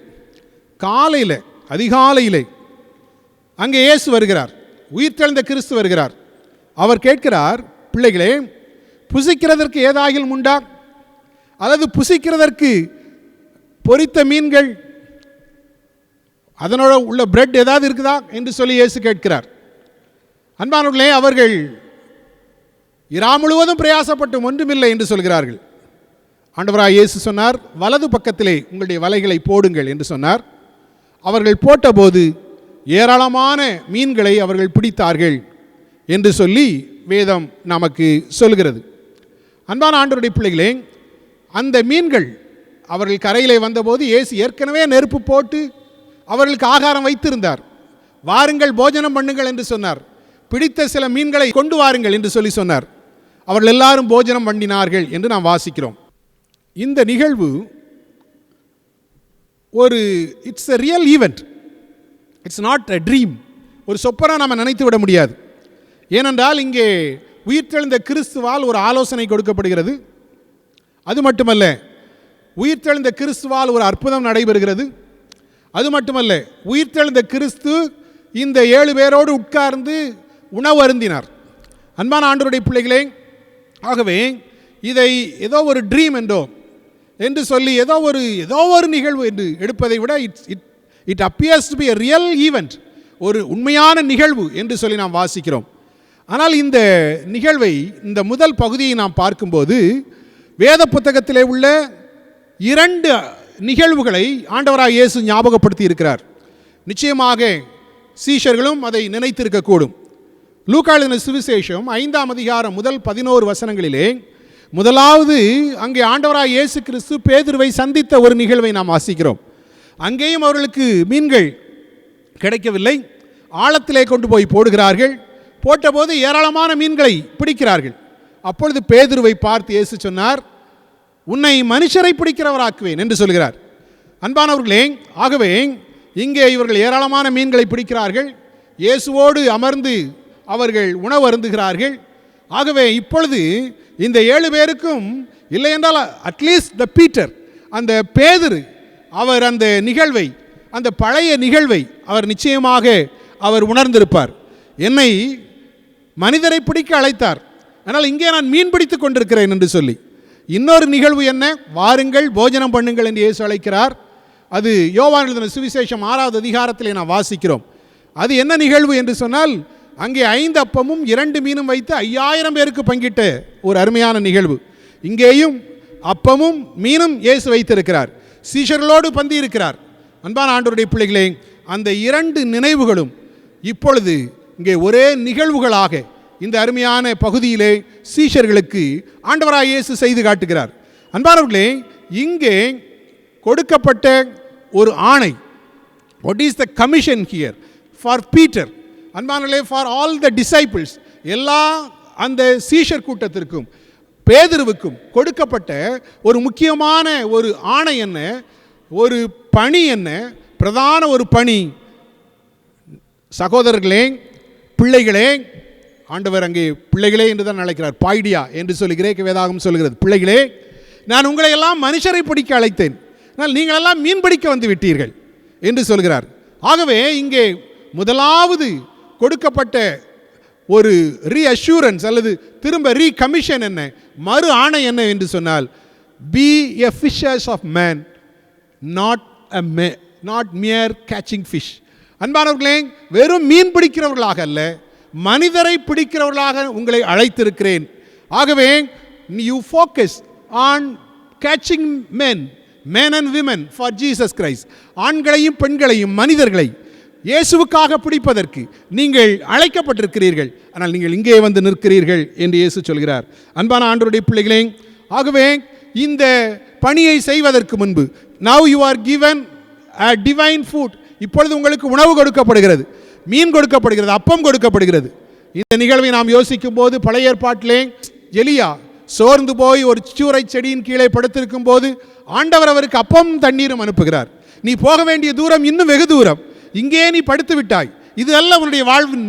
காலையில் அதிகாலையிலே அங்கே இயேசு வருகிறார், உயிர்த்தெழுந்த கிறிஸ்து வருகிறார். அவர் கேட்கிறார், பிள்ளைகளே, புசிக்கிறதற்கு ஏதாகிலும் உண்டா? அல்லது புசிக்கிறதற்கு பொரித்த மீன்கள், அதனோட உள்ள பிரெட் ஏதாவது இருக்குதா என்று சொல்லி இயேசு கேட்கிறார். அன்பானவர்களே, அவர்கள் இரா முழுவதும் பிரயாசப்பட்டும் ஒன்றுமில்லை என்று சொல்கிறார்கள். ஆண்டவராய் இயேசு சொன்னார், வலது பக்கத்திலே உங்களுடைய வலைகளை போடுங்கள் என்று சொன்னார். அவர்கள் போட்டபோது ஏராளமான மீன்களை அவர்கள் பிடித்தார்கள் என்று சொல்லி வேதம் நமக்கு சொல்கிறது. அன்பான ஆண்டவருடைய பிள்ளைகளே, அந்த மீன்கள் அவர்கள் கரையிலே வந்தபோது இயேசு ஏற்கனவே நெருப்பு போட்டு அவர்களுக்கு ஆகாரம் வைத்திருந்தார். வாருங்கள் போஜனம் பண்ணுங்கள் என்று சொன்னார். பிடித்த சில மீன்களை கொண்டு வாருங்கள் என்று சொல்லி சொன்னார். அவர்கள் எல்லாரும் போஜனம் பண்ணினார்கள் என்று நாம் வாசிக்கிறோம். இந்த நிகழ்வு it's a real event. It's not a dream. ஒரு சொப்பனை நாம் நினைத்து விட முடியாது. ஏனென்றால் இங்கே உயிர்த்தெழுந்த கிறிஸ்துவால் ஒரு ஆலோசனை கொடுக்கப்படுகிறது. அது மட்டுமல்ல, உயிர்த்தெழுந்த கிறிஸ்துவால் ஒரு அற்புதம் நடைபெறுகிறது. அது மட்டுமல்ல, உயிர்த்தெழுந்த கிறிஸ்து இந்த 7 பேரோடு உட்கார்ந்து உணவு அருந்தினார். அன்பான ஆண்டவருடைய பிள்ளைகளே, ஆகவே இதை ஏதோ ஒரு ட்ரீம் என்று சொல்லி ஏதோ ஒரு நிகழ்வு என்று எடுப்பதை விட it appears to be a real event, ஒரு உண்மையான நிகழ்வு என்று சொல்லி நாம் வாசிக்கிறோம். ஆனால் இந்த நிகழ்வை, இந்த முதல் பகுதியை நாம் பார்க்கும்போது வேத புத்தகத்திலே உள்ள 2 நிகழ்வுகளை ஆண்டவராய் இயேசு ஞாபகப்படுத்தி இருக்கிறார். நிச்சயமாக சீஷர்களும் அதை நினைத்திருக்கக்கூடும். லூக்கா எழுதின சுவிசேஷம் 5ஆம் அதிகாரம் முதல் 11 வசனங்களிலே முதலாவது அங்கே ஆண்டவராய் இயேசு கிறிஸ்து பேதுருவை சந்தித்த ஒரு நிகழ்வை நாம் வாசிக்கிறோம். அங்கேயும் அவர்களுக்கு மீன்கள் கிடைக்கவில்லை. ஆழத்திலே கொண்டு போய் போடுகிறார்கள். போட்டபோது ஏராளமான மீன்களை பிடிக்கிறார்கள். அப்பொழுது பேதுருவை பார்த்து இயேசு சொன்னார், உன்னை மனுஷரை பிடிக்கிறவராக்குவேன் என்று சொல்கிறார். அன்பானவர்களே, ஆகவே இங்கே இவர்கள் ஏராளமான மீன்களை பிடிக்கிறார்கள். இயேசுவோடு அமர்ந்து அவர்கள் உணவு அருந்துகிறார்கள். ஆகவே இப்பொழுது இந்த 7 பேருக்கும் இல்லை என்றால் அட்லீஸ்ட் த பீட்டர், அந்த பேதுரு, அவர் அந்த நிகழ்வை, அந்த பழைய நிகழ்வை அவர் நிச்சயமாக அவர் உணர்ந்திருப்பார். என்னை மனிதரை பிடிக்க அழைத்தார், ஆனால் இங்கே நான் மீன் பிடித்து கொண்டிருக்கிறேன் என்று சொல்லி. இன்னொரு நிகழ்வு என்ன? வாருங்கள் போஜனம் பண்ணுங்கள் என்று இயேசு அழைக்கிறார். அது யோவான் எழுதின சுவிசேஷம் 6ஆவது அதிகாரத்திலே நாம் வாசிக்கிறோம். அது என்ன நிகழ்வு என்று சொன்னால், அங்கே 5 அப்பமும் 2 மீனும் வைத்து 5000 பேருக்கு பங்கிட்ட ஒரு அருமையான நிகழ்வு. இங்கேயும் அப்பமும் மீனும் இயேசு வைத்திருக்கிறார். சீஷர்களோடு பந்தி இருக்கிறார். அன்பான ஆண்டவருடைய பிள்ளைகளே, அந்த 2 நினைவுகளும் இப்பொழுது இங்கே ஒரே நிகழ்வுகளாக இந்த அருமையான பகுதியிலே சீஷர்களுக்கு ஆண்டவராய் இயேசு செய்து காட்டுகிறார். அன்பானவர்களே, இங்கே கொடுக்கப்பட்ட ஒரு ஆணை, what is the commission here for Peter? அன்பானவர்களே, for all the disciples, எல்லா அந்த சீஷர் கூட்டத்திற்கும் பேதுருவுக்கும் கொடுக்கப்பட்ட ஒரு முக்கியமான ஒரு ஆணை என்ன, ஒரு பணி என்ன, பிரதான ஒரு பணி. சகோதரர்களே, பிள்ளைகளே, ஆண்டவர் அங்கே பிள்ளைகளே என்று தான் அழைக்கிறார். பாய்டியா என்று சொல்லி கிரேக்க வேதாகம் சொல்கிறது. பிள்ளைகளே, நான் உங்களை எல்லாம் மனுஷரை பிடிக்க அழைத்தேன், ஆனால் நீங்கள் எல்லாம் மீன் பிடிக்க வந்து விட்டீர்கள் என்று சொல்கிறார். ஆகவே இங்கே முதலாவது கொடுக்கப்பட்ட ஒரு ரீஅஷூரன்ஸ் அல்லது திரும்ப ரீகமிஷன் என்ன, மறு ஆணை என்ன என்று சொன்னால், be a fishers of man, not mere catching fish. அன்பானவர்களே, வெறும் மீன் பிடிக்கிறவர்களாக அல்ல, மனிதரை பிடிக்கிறவர்களாக உங்களை அழைத்திருக்கிறேன். ஆகவே you focus on catching men and women for Jesus Christ. ஆண்களையும் பெண்களையும் மனிதர்களை இயேசுவுக்காக பிடிப்பதற்கு நீங்கள் அழைக்கப்பட்டிருக்கிறீர்கள். ஆனால் நீங்கள் இங்கே வந்து நிற்கிறீர்கள் என்று இயேசு சொல்கிறார். அன்பான ஆண்டவருடைய பிள்ளைகளே, ஆகவே இந்த பணியை செய்வதற்கு முன்பு now you are given a divine food. இப்பொழுது உங்களுக்கு உணவு கொடுக்கப்படுகிறது, மீன் கொடுக்கப்படுகிறது, அப்பம் கொடுக்கப்படுகிறது. இந்த நிகழ்வை நாம் யோசிக்கும் போது பழைய ஏற்பாட்டிலே எலியா சோர்ந்து போய் ஒரு சூறை செடியின் கீழே படுத்திருக்கும் போது ஆண்டவர் அவருக்கு அப்பம் தண்ணீரும் அனுப்புகிறார். நீ போக வேண்டிய தூரம் இன்னும் வெகு தூரம், இங்கே நீ படுத்து விட்டாய், இது அல்ல உன்னுடைய வாழ்வின்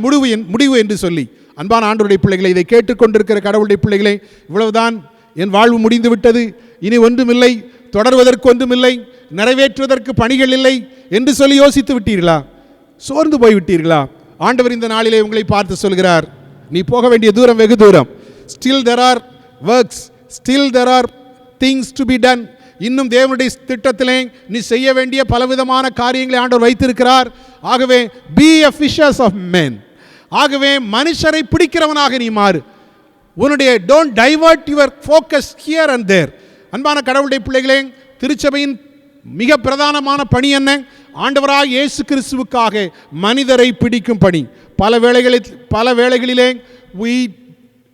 முடிவு என்று சொல்லி, அன்பான ஆண்டவருடைய பிள்ளைகளை, இதை கேட்டுக்கொண்டிருக்கிற கடவுளுடைய பிள்ளைகளே, இவ்வளவுதான், என் வாழ்வு முடிந்து விட்டது, இனி ஒன்றுமில்லை, தொடர்வதற்கு ஒன்றுமில்லை, நிறைவேற்றுவதற்கு பணிகள் இல்லை என்று சொல்லி யோசித்து விட்டீர்களா? சோர்ந்து போய்விட்டீர்களா? ஆண்டவர் இந்த நாளிலே உங்களை பார்த்து சொல்கிறார், நீ போக வேண்டிய தூரம் வெகு தூரம். Still there are works, still there are things to be done. இன்னும் தேவனுடைய திட்டத்திலே நீ செய்ய வேண்டிய பலவிதமான காரியங்களை ஆண்டவர் வைத்திருக்கிறார். ஆகவே be a fishers of men. ஆகவே மனுஷரை பிடிக்கிறவனாக நீ மாறு. உன்னுடைய don't divert your focus here and there. அன்பான கடவுளுடைய பிள்ளைகளே, திருச்சபையின் மிக பிரதானமான பணி என்ன? ஆண்டவராக இயேசு கிறிஸ்துவுக்காக மனிதரை பிடிக்கும் பணி. பல வேளைகளிலே we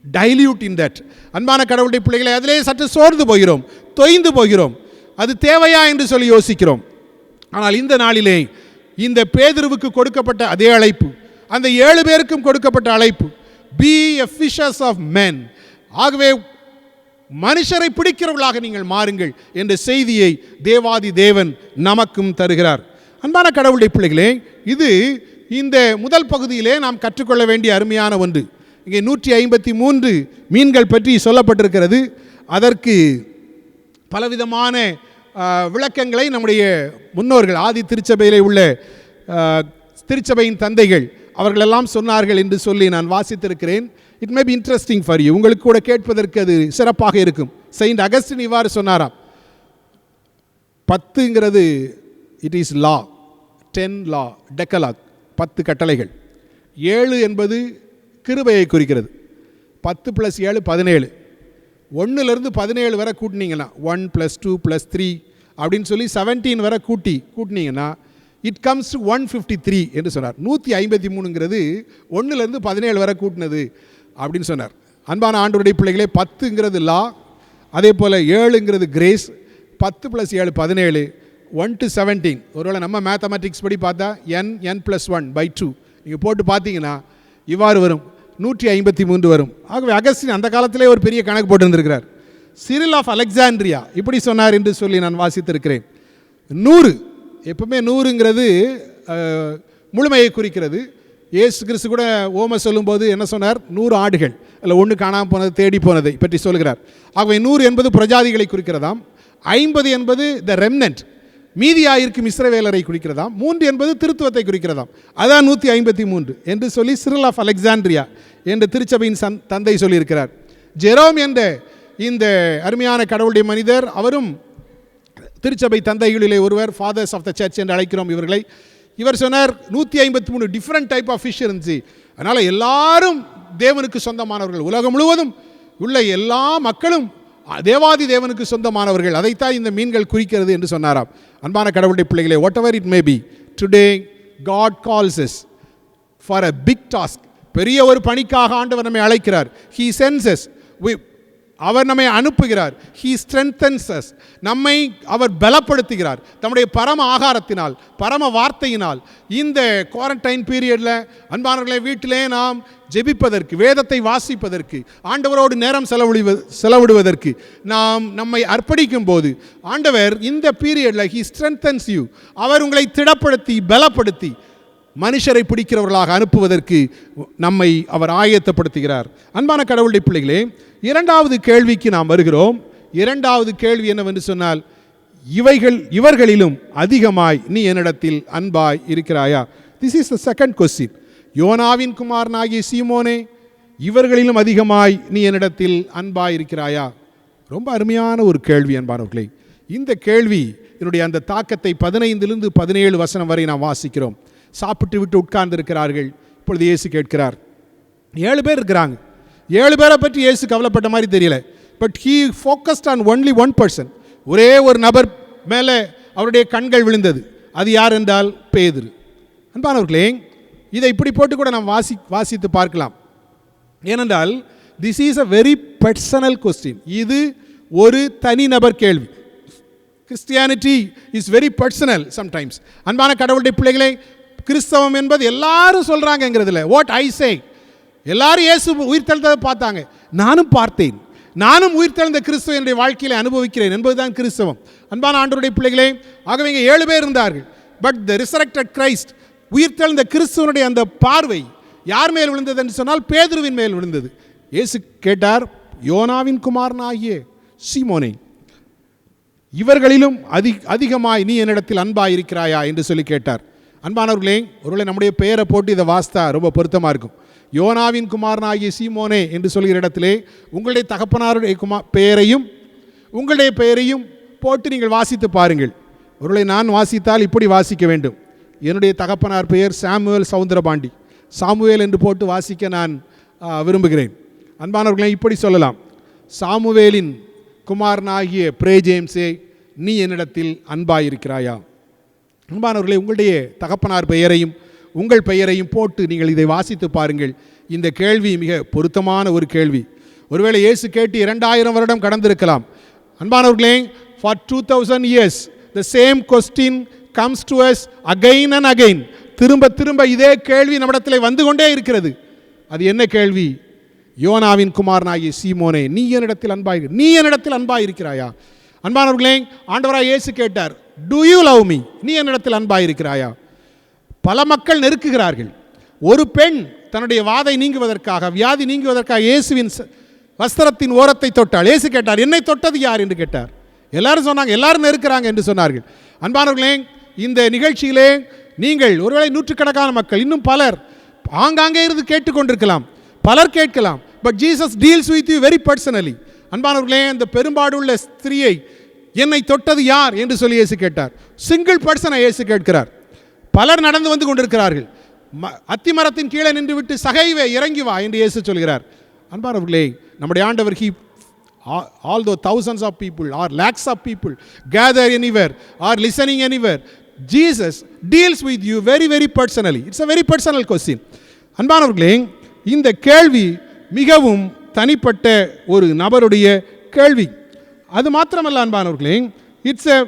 dilute in that. அன்பான கடவுளுடைய பிள்ளைகளை, அதிலே சற்று சோர்ந்து போகிறோம், தொய்ந்து போகிறோம். அது தேவையா என்று சொல்லி யோசிக்கிறோம். ஆனால் இந்த நாளிலே இந்த பேதுருவுக்கு கொடுக்கப்பட்ட அதே அழைப்பு, அந்த 7 பேருக்கும் கொடுக்கப்பட்ட அழைப்பு, be a fishers of men. ஆகவே மனுஷரை பிடிக்கிறவர்களாக நீங்கள் மாறுங்கள் என்ற செய்தியை தேவாதி தேவன் நமக்கும் தருகிறார். அன்பான கடவுளுடைய பிள்ளைகளே, இது இந்த முதல் பகுதியிலே நாம் கற்றுக்கொள்ள வேண்டிய அருமையான ஒன்று. இங்கே 153 மீன்கள் பற்றி சொல்லப்பட்டிருக்கிறது. அதற்கு பலவிதமான விளக்கங்களை நம்முடைய முன்னோர்கள், ஆதி திருச்சபையிலே உள்ள திருச்சபையின் தந்தைகள் அவர்களெல்லாம் சொன்னார்கள் என்று சொல்லி நான் வாசித்திருக்கிறேன். It may be interesting for you. உங்களுக்கு கூட கேட்பதற்கு அது சிறப்பாக இருக்கும். செயின்ட் அகஸ்டின் இவ்வாறு சொன்னாராம், 10ங்கிறது இட் இஸ் லா, 10 லா, டெக்கலாக், 10 கட்டளைகள். 7 என்பது கிருபையை குறிக்கிறது. 10 + 7 17. 1லிருந்து 17 வரை கூட்டினீங்கன்னா 1 + 2 + 3 அப்படின்னு சொல்லி 17 வரை கூட்டினீங்கன்னா இட் கம்ஸ் டு 153 என்று சொன்னார். 153ங்கிறது 1லிருந்து 17 வரை கூட்டினது அப்படின்னு சொன்னார். அன்பான ஆண்டவருடைய பிள்ளைகளே, 10ங்கிறது லா, அதே போல் 7ங்கிறது கிரேஸ், 10 + 7 17, 1 to 17. ஒருவேளை நம்ம மேத்தமெட்டிக்ஸ் படி பார்த்தா n+1/2 நீங்கள் போட்டு பார்த்தீங்கன்னா இவ்வாறு வரும், 153 வரும். ஆகவே அகஸ்டின் அந்த காலத்திலே ஒரு பெரிய கணக்கு போட்டிருந்திருக்கிறார். சிரில் ஆஃப் அலெக்சாண்ட்ரியா இப்படி சொன்னார் என்று சொல்லி நான் வாசித்திருக்கிறேன். 100, எப்பவுமே 100ங்கிறது முழுமையை குறிக்கிறது. இயேசு கிறிஸ்து கூட ஓமை சொல்லும்போது என்ன சொன்னார்? 100 ஆடுகள் அல்ல, ஒன்று காணாமல் போனது, தேடி போனதை பற்றி சொல்கிறார். ஆகவே 100 என்பது பிரஜாதிகளை குறிக்கிறதாம். 50 என்பது த ரெம்னன்ட், மீதியாயிருக்கும் இஸ்ரவேலரை குறிக்கிறதாம். 3 என்பது திருத்துவத்தை குறிக்கிறதாம். அதான் 153 என்று சொல்லி சிரில் ஆஃப் அலெக்சாண்ட்ரியா என்ற திருச்சபையின் தந்தை சொல்லியிருக்கிறார். ஜெரோம் என்ற இந்த அருமையான கடவுளுடைய மனிதர், அவரும் திருச்சபை தந்தைகளிலே ஒருவர், ஃபாதர்ஸ் ஆஃப் த சர்ச் என்று அழைக்கிறோம் இவர்களை. இவர் சொன்னார் 153 டிஃப்ரெண்ட் டைப் ஆஃப் ஃபிஷ் இருந்துச்சு. அதனால் எல்லாரும் தேவனுக்கு சொந்தமானவர்கள், உலகம் முழுவதும் உள்ள எல்லா மக்களும் தேவாதி தேவனுக்கு சொந்தமானவர்கள், அதைத்தான் இந்த மீன்கள் குறிக்கிறது என்று சொன்னாராம். அன்பான கடவுளுடைய பிள்ளைகளே, whatever it may be, today God calls us for a big task. பெரிய ஒரு பணிக்காக ஆண்டவர் நம்மை அழைக்கிறார். ஹீ சென்ஸ் us, அவர் நம்மை அனுப்புகிறார். ஹீ ஸ்ட்ரென்தன்ஸ் us, நம்மை அவர் பலப்படுத்துகிறார் தம்முடைய பரம ஆகாரத்தினால், பரம வார்த்தையினால். இந்த குவாரண்டைன் பீரியடில் அன்பானவர்களே, வீட்டிலே நாம் ஜெபிப்பதற்கு, வேதத்தை வாசிப்பதற்கு, ஆண்டவரோடு நேரம் செலவிடுவதற்கு நாம் நம்மை அர்ப்பணிக்கும் போது ஆண்டவர் இந்த பீரியடில் ஹீ ஸ்ட்ரென்தன்ஸ் யூ, அவர் உங்களை திடப்படுத்தி பலப்படுத்தி மனுஷரை பிடிக்கிறவர்களாக அனுப்புவதற்கு நம்மை அவர் ஆயத்தப்படுத்துகிறார். அன்பான கடவுளுடைய பிள்ளைகளே, 2வது கேள்விக்கு நாம் வருகிறோம். 2வது கேள்வி என்னவென்று சொன்னால், இவர்களிலும் அதிகமாய் நீ என்னிடத்தில் அன்பாய் இருக்கிறாயா? This is the second question. யோனாவின் குமாரனாகிய சீமோனே, இவர்களிலும் அதிகமாய் நீ என்னிடத்தில் அன்பாய் இருக்கிறாயா? ரொம்ப அருமையான ஒரு கேள்வி அன்பானவர்களே. இந்த கேள்வி என்னுடைய அந்த தாக்கத்தை 15லிருந்து 17 வசனம் வரை நாம் வாசிக்கிறோம். சாப்பிட்டு விட்டு உட்கார்ந்து இருக்கிறார்கள். இப்பொழுது இயேசு கேட்கிறார். 7 பேர் இருக்கிறாங்க. 7 பேரை பற்றி இயேசு கவலைப்பட்ட மாதிரி தெரியல. But he focused on only 1 person. ஒரே ஒரு நபர் மேலே அவருடைய கண்கள் விழுந்தது. அது யார் என்றால் பேதுரு. அன்பானவர்களே, இதை இப்படி போட்டு கூட நாம் வாசித்து பார்க்கலாம். ஏனென்றால் this is a very personal question. இது ஒரு தனிநபர் கேள்வி. Christianity is very personal sometimes. அன்பான கடவுளுடைய பிள்ளைகளை, கிறிஸ்தவம் என்பது எல்லாரும் சொல்கிறாங்கங்கிறதுல வாட் ஐ சே, எல்லாரும் இயேசு உயிர்த்தெழுந்ததை பார்த்தாங்க, நானும் பார்த்தேன், நானும் உயிர்த்தெழுந்த கிறிஸ்துவ என்னுடைய வாழ்க்கையில் அனுபவிக்கிறேன் என்பதுதான் கிறிஸ்தவம். அன்பான ஆண்டவருடைய பிள்ளைகளே, ஆகவே இங்கே 7 பேர் இருந்தார்கள். பட் த ரிசரக்டட் கிரைஸ்ட் உயிர்த்தெழுந்த கிறிஸ்துவனுடைய அந்த பார்வை யார் மேல் விழுந்தது என்று சொன்னால் பேதுருவின் மேல் விழுந்தது. இயேசு கேட்டார், யோனாவின் குமாரனாகிய சீமோனே, இவர்களிலும் அதிகமாய் நீ என்னிடத்தில் அன்பாய் இருக்கிறாயா என்று சொல்லி கேட்டார். அன்பானவர்களே, ஒருவேளை நம்முடைய பெயரை போட்டு இதை வாசித்தா ரொம்ப பொருத்தமாக இருக்கும். யோனாவின் குமாரனாகிய சீமோனே என்று சொல்கிற இடத்திலே உங்களுடைய தகப்பனாருடைய பெயரையும் உங்களுடைய பெயரையும் போட்டு நீங்கள் வாசித்து பாருங்கள். ஒருவேளை நான் வாசித்தால் இப்படி வாசிக்க வேண்டும். என்னுடைய தகப்பனார் பெயர் சாமுவேல் சவுந்தரபாண்டி, சாமுவேல் என்று போட்டு வாசிக்க நான் விரும்புகிறேன். அன்பானவர்களே, இப்படி சொல்லலாம், சாமுவேலின் குமாரனாகிய பிரே ஜேம்ஸே, நீ என்னிடத்தில் அன்பாயிருக்கிறாயா? அன்பானவர்களே, உங்களுடைய தகப்பனார் பெயரையும் உங்கள் பெயரையும் போட்டு நீங்கள் இதை வாசித்து பாருங்கள். இந்த கேள்வி மிக பொருத்தமான ஒரு கேள்வி. ஒருவேளை இயேசு கேட்டு 2000 வருடம் கடந்திருக்கலாம். அன்பானவர்களே, for 2000 years the same question comes to us again and again. திரும்ப திரும்ப இதே கேள்வி நம்மிடத்தில் வந்து கொண்டே இருக்கிறது. அது என்ன கேள்வி? யோனாவின் குமாரனாகிய சீமோனே, நீ என்னிடத்தில் அன்பாயிருக்கிறாயா? அன்பானவர்களே, ஆண்டவராய் இயேசு கேட்டார், do you love me? நீ என்னிடத்தில் அன்பாயிருக்கிறாயா? பல மக்கள் நெருக்குகிறார்கள். ஒரு பெண் தன்னுடைய வாதை நீங்குவதற்காக, வியாதி நீங்குவதற்காக இயேசுவின் வஸ்திரத்தின் ஓரத்தை தொட்டாள். இயேசு கேட்டார், என்னை தொட்டது யார் என்று கேட்டார். எல்லாரும் சொன்னாங்க, எல்லாரும் நெருக்கிறாங்க என்று சொன்னார்கள். அன்பானவர்களே, இந்த நிகழ்ச்சியிலே நீங்கள் ஒருவேளை நூற்றுக்கணக்கான மக்கள், இன்னும் பலர் ஆங்காங்கே இருந்து கேட்டுக்கொண்டிருக்கலாம், பலர் கேட்கலாம். But Jesus deals with you very personally. அன்பானவர்களே, அந்த பெரும்பாடுள்ள ஸ்திரியை என்னை தொட்டது யார் என்று சொல்லி இயேசு கேட்டார். சிங்கிள் பர்சனை இயேசு கேட்கிறார். பலர் நடந்து வந்து கொண்டிருக்கிறார்கள். அத்திமரத்தின் கீழே நின்று விட்டு சகைவே இறங்கி வா என்று இயேசு சொல்கிறார். அன்பானவர்களே, நம்முடைய ஆண்டவர் although thousands of people or lakhs of people gather anywhere or listening anywhere, Jesus deals with you very very personally. It's a very personal question. அன்பானவர்களே, இந்த கேள்வி மிகவும் தனிப்பட்ட ஒரு நபருடைய கேள்வி. அது மாத்திரமல்ல அன்பானவர்களே, it's a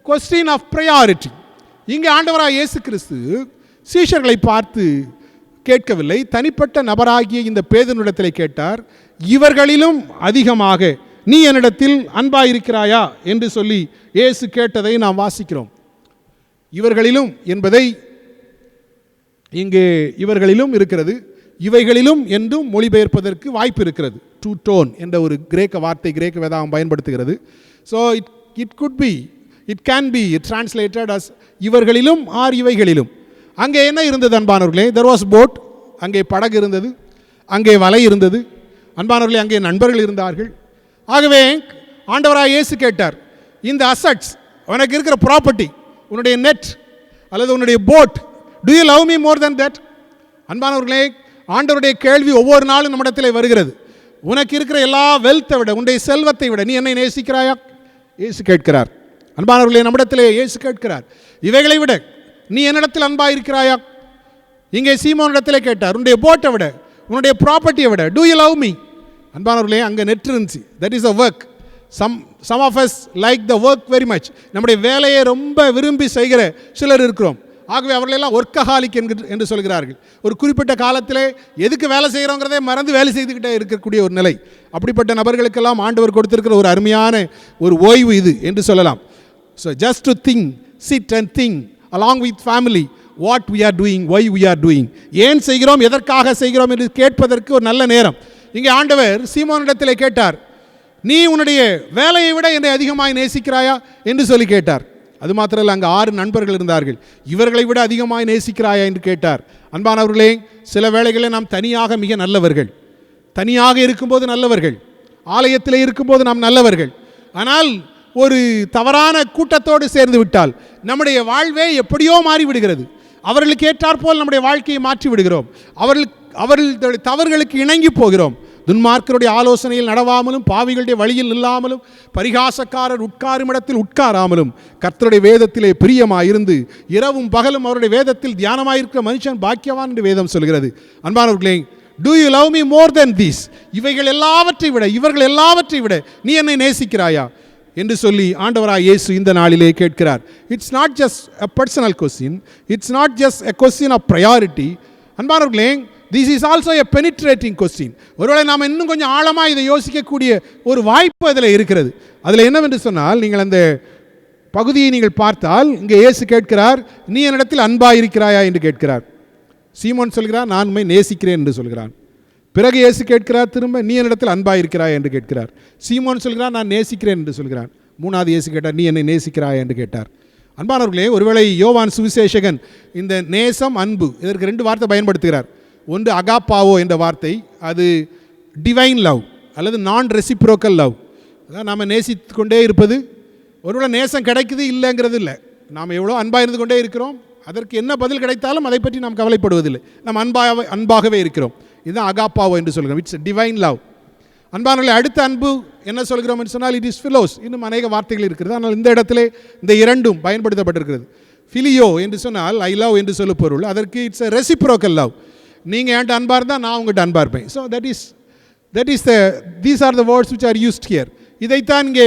question of priority. இங்கே ஆண்டவராக இயேசு கிறிஸ்து சீஷர்களை பார்த்து கேட்கவில்லை, தனிப்பட்ட நபராகிய இந்த பேதுருவினிடத்தில் கேட்டார். இவர்களிலும் அதிகமாக நீ என்னிடத்தில் அன்பாயிருக்கிறாயா என்று சொல்லி இயேசு கேட்டதை நாம் வாசிக்கிறோம். இவர்களிலும் என்பதை இங்கே இவர்களிலும் இருக்கிறது, இவைகளிலும் என்றும் மொழிபெயர்ப்பதற்கு வாய்ப்பு இருக்கிறது. டு டோன் என்ற ஒரு கிரேக்க வார்த்தை கிரேக்க வேதாகம் பயன்படுத்துகிறது. So it can be translated as இவர்களிலும் ஆர் இவைகளிலும். அங்கே என்ன இருந்தது அன்பானவர்களே? தெர் வாஸ் போட், அங்கே படகு இருந்தது, அங்கே வலை இருந்தது. அன்பானவர்களே, அங்கே நண்பர்கள் இருந்தார்கள். ஆகவே ஆண்டவராக இயேசு கேட்டார், இந்த அசட்ஸ், உனக்கு இருக்கிற ப்ராப்பர்ட்டி, உன்னுடைய நெட் அல்லது உன்னுடைய boat, to you love me more then that? அன்பானவர்களே, ஆண்டவருடைய கேள்வி ஒவ்வொரு நாளும் நம்மிடத்தில் வருகிறது. உனக்கு இருக்கிற எல்லா வெல்த்தை விட, உன்னுடைய செல்வத்தை விட நீ என்னை நேசிக்கிறாயா? இயேசு கேட்கிறார். அன்பானவர்களே, நம்மிடத்திலே இயேசு கேட்கிறார், இவைகளை விட நீ என்னிடத்தில் அன்பாயிருக்கிறாயா? இங்கே சீமோனிடத்திலே கேட்டார், உன்னுடைய போட்டை விட, உன்னுடைய ப்ராப்பர்ட்டியை விட, டூ யூ லவ் மீ? அன்பானவர்களே, அங்கே நெட் இருந்துச்சு. That is a work. Some of us like the work very much. நம்முடைய வேலையை ரொம்ப விரும்பி செய்கிற சிலர் இருக்கிறோம். ஆகவே அவர்களெல்லாம் ஒர்க்கஹாலிக் என்று சொல்கிறார்கள். ஒரு குறிப்பிட்ட காலத்திலே எதுக்கு வேலை செய்கிறோங்கிறதே மறந்து வேலை செய்துக்கிட்டே இருக்கக்கூடிய ஒரு நிலை. அப்படிப்பட்ட நபர்களுக்கெல்லாம் ஆண்டவர் கொடுத்திருக்கிற ஒரு அருமையான ஒரு ஓய்வு இது என்று சொல்லலாம். So just to think, sit and think along with family what we are doing, why we are doing, ஏன் செய்கிறோம், எதற்காக செய்கிறோம் என்று கேட்பதற்கு ஒரு நல்ல நேரம். இங்கே ஆண்டவர் சீமோனிடத்திலே கேட்டார், நீ உன்னுடைய வேலையை விட என்னை அதிகமாய் நேசிக்கிறாயா என்று சொல்லி கேட்டார். அது மாத்திரமல்ல, அங்கே 6 நண்பர்கள் இருந்தார்கள். இவர்களை விட அதிகமாய் நேசிக்கிறாயா என்று கேட்டார். அன்பானவர்களே, சில வேளைகளில் நாம் தனியாக மிக நல்லவர்கள், தனியாக இருக்கும்போது நல்லவர்கள், ஆலயத்தில் இருக்கும்போது நாம் நல்லவர்கள். ஆனால் ஒரு தவறான கூட்டத்தோடு சேர்ந்து விட்டால் நம்முடைய வாழ்வே எப்படியோ மாறிவிடுகிறது. அவர்களுக்கு ஏற்றாற்போல் நம்முடைய வாழ்க்கையை மாற்றி விடுகிறோம். அவர்கள் தவறுகளுக்கு இணங்கி போகிறோம். துன்மார்க்கருடைய ஆலோசனையில் நடவாமலும், பாவிகளுடைய வழியில் நில்லாமலும், பரிகாசக்காரர் உட்காரும் இடத்தில் உட்காராமலும், கர்த்தருடைய வேதத்திலே பிரியமாயிருந்து இரவும் பகலும் அவருடைய வேதத்தில் தியானமாயிருக்கிற மனுஷன் பாக்கியவான் என்று வேதம் சொல்கிறது. அன்பானவர்களே, do you love me more than these? இவைகள் எல்லாவற்றை விட, இவர்கள் எல்லாவற்றை விட நீ என்னை நேசிக்கிறாயா என்று சொல்லி ஆண்டவராய் இயேசு இந்த நாளிலே கேட்கிறார். It's not just a personal question, it's not just a question of priority. அன்பானவர்களே, this is also a penetrating question. ஒருவேளை நாம் இன்னும் கொஞ்சம் ஆழமாக இதை யோசிக்கக்கூடிய ஒரு வாய்ப்பு அதில் இருக்கிறது. அதில் என்னவென்று சொன்னால், நீங்கள் அந்த பகுதியை நீங்கள் பார்த்தால் இங்கே இயேசு கேட்கிறார், நீ என்னிடத்தில் அன்பாயிருக்கிறாயா என்று கேட்கிறார். சீமோன் சொல்கிறார், நான் உம்மை நேசிக்கிறேன் என்று சொல்கிறான். பிறகு இயேசு கேட்கிறார் திரும்ப, நீ என்னிடத்தில் அன்பாயிருக்கிறாயா என்று கேட்கிறார். சீமோன் சொல்கிறார், நான் நேசிக்கிறேன் என்று சொல்கிறான். மூணாவது இயேசு கேட்டார், நீ என்னை நேசிக்கிறாயா என்று கேட்டார். அன்பானவர்களே, ஒருவேளை யோவான் சுவிசேஷகன் இந்த நேசம் அன்பு இதற்கு 2 வார்த்தை பயன்படுத்துகிறார். ஒன்று அகாப்பாவோ என்ற வார்த்தை, அது டிவைன் லவ் அல்லது நான் ரெசிப்ரோக்கல் லவ். அதான் நாம் நேசித்து கொண்டே இருப்பது. ஒருவேளை நேசம் கிடைக்குது இல்லைங்கிறது இல்லை, நாம் எவ்வளோ அன்பாக இருந்து கொண்டே இருக்கிறோம். அதற்கு என்ன பதில் கிடைத்தாலும் அதை பற்றி நாம் கவலைப்படுவதில்லை. நாம் அன்பாகவே இருக்கிறோம். இதுதான் அகாப்பாவோ என்று சொல்கிறோம். It's divine love. அன்பானவர்களே, அடுத்த அன்பு என்ன சொல்கிறோம் என்று சொன்னால், இட் இஸ் ஃபிலோஸ். இன்னும் அநேக வார்த்தைகள் இருக்கிறது, ஆனால் இந்த இடத்திலே இந்த 2ம் பயன்படுத்தப்பட்டிருக்கிறது. ஃபிலியோ என்று சொன்னால் ஐ லவ் என்று சொல்ல பொருள். அதற்கு இட்ஸ் எ ரெசிப்ரோக்கல் லவ். நீங்கள் என்கிட்ட அன்பாக இருந்தால் நான் உங்கள்கிட்ட அன்பாக இருப்பேன். So these are the words which are used here. இதைத்தான் இங்கே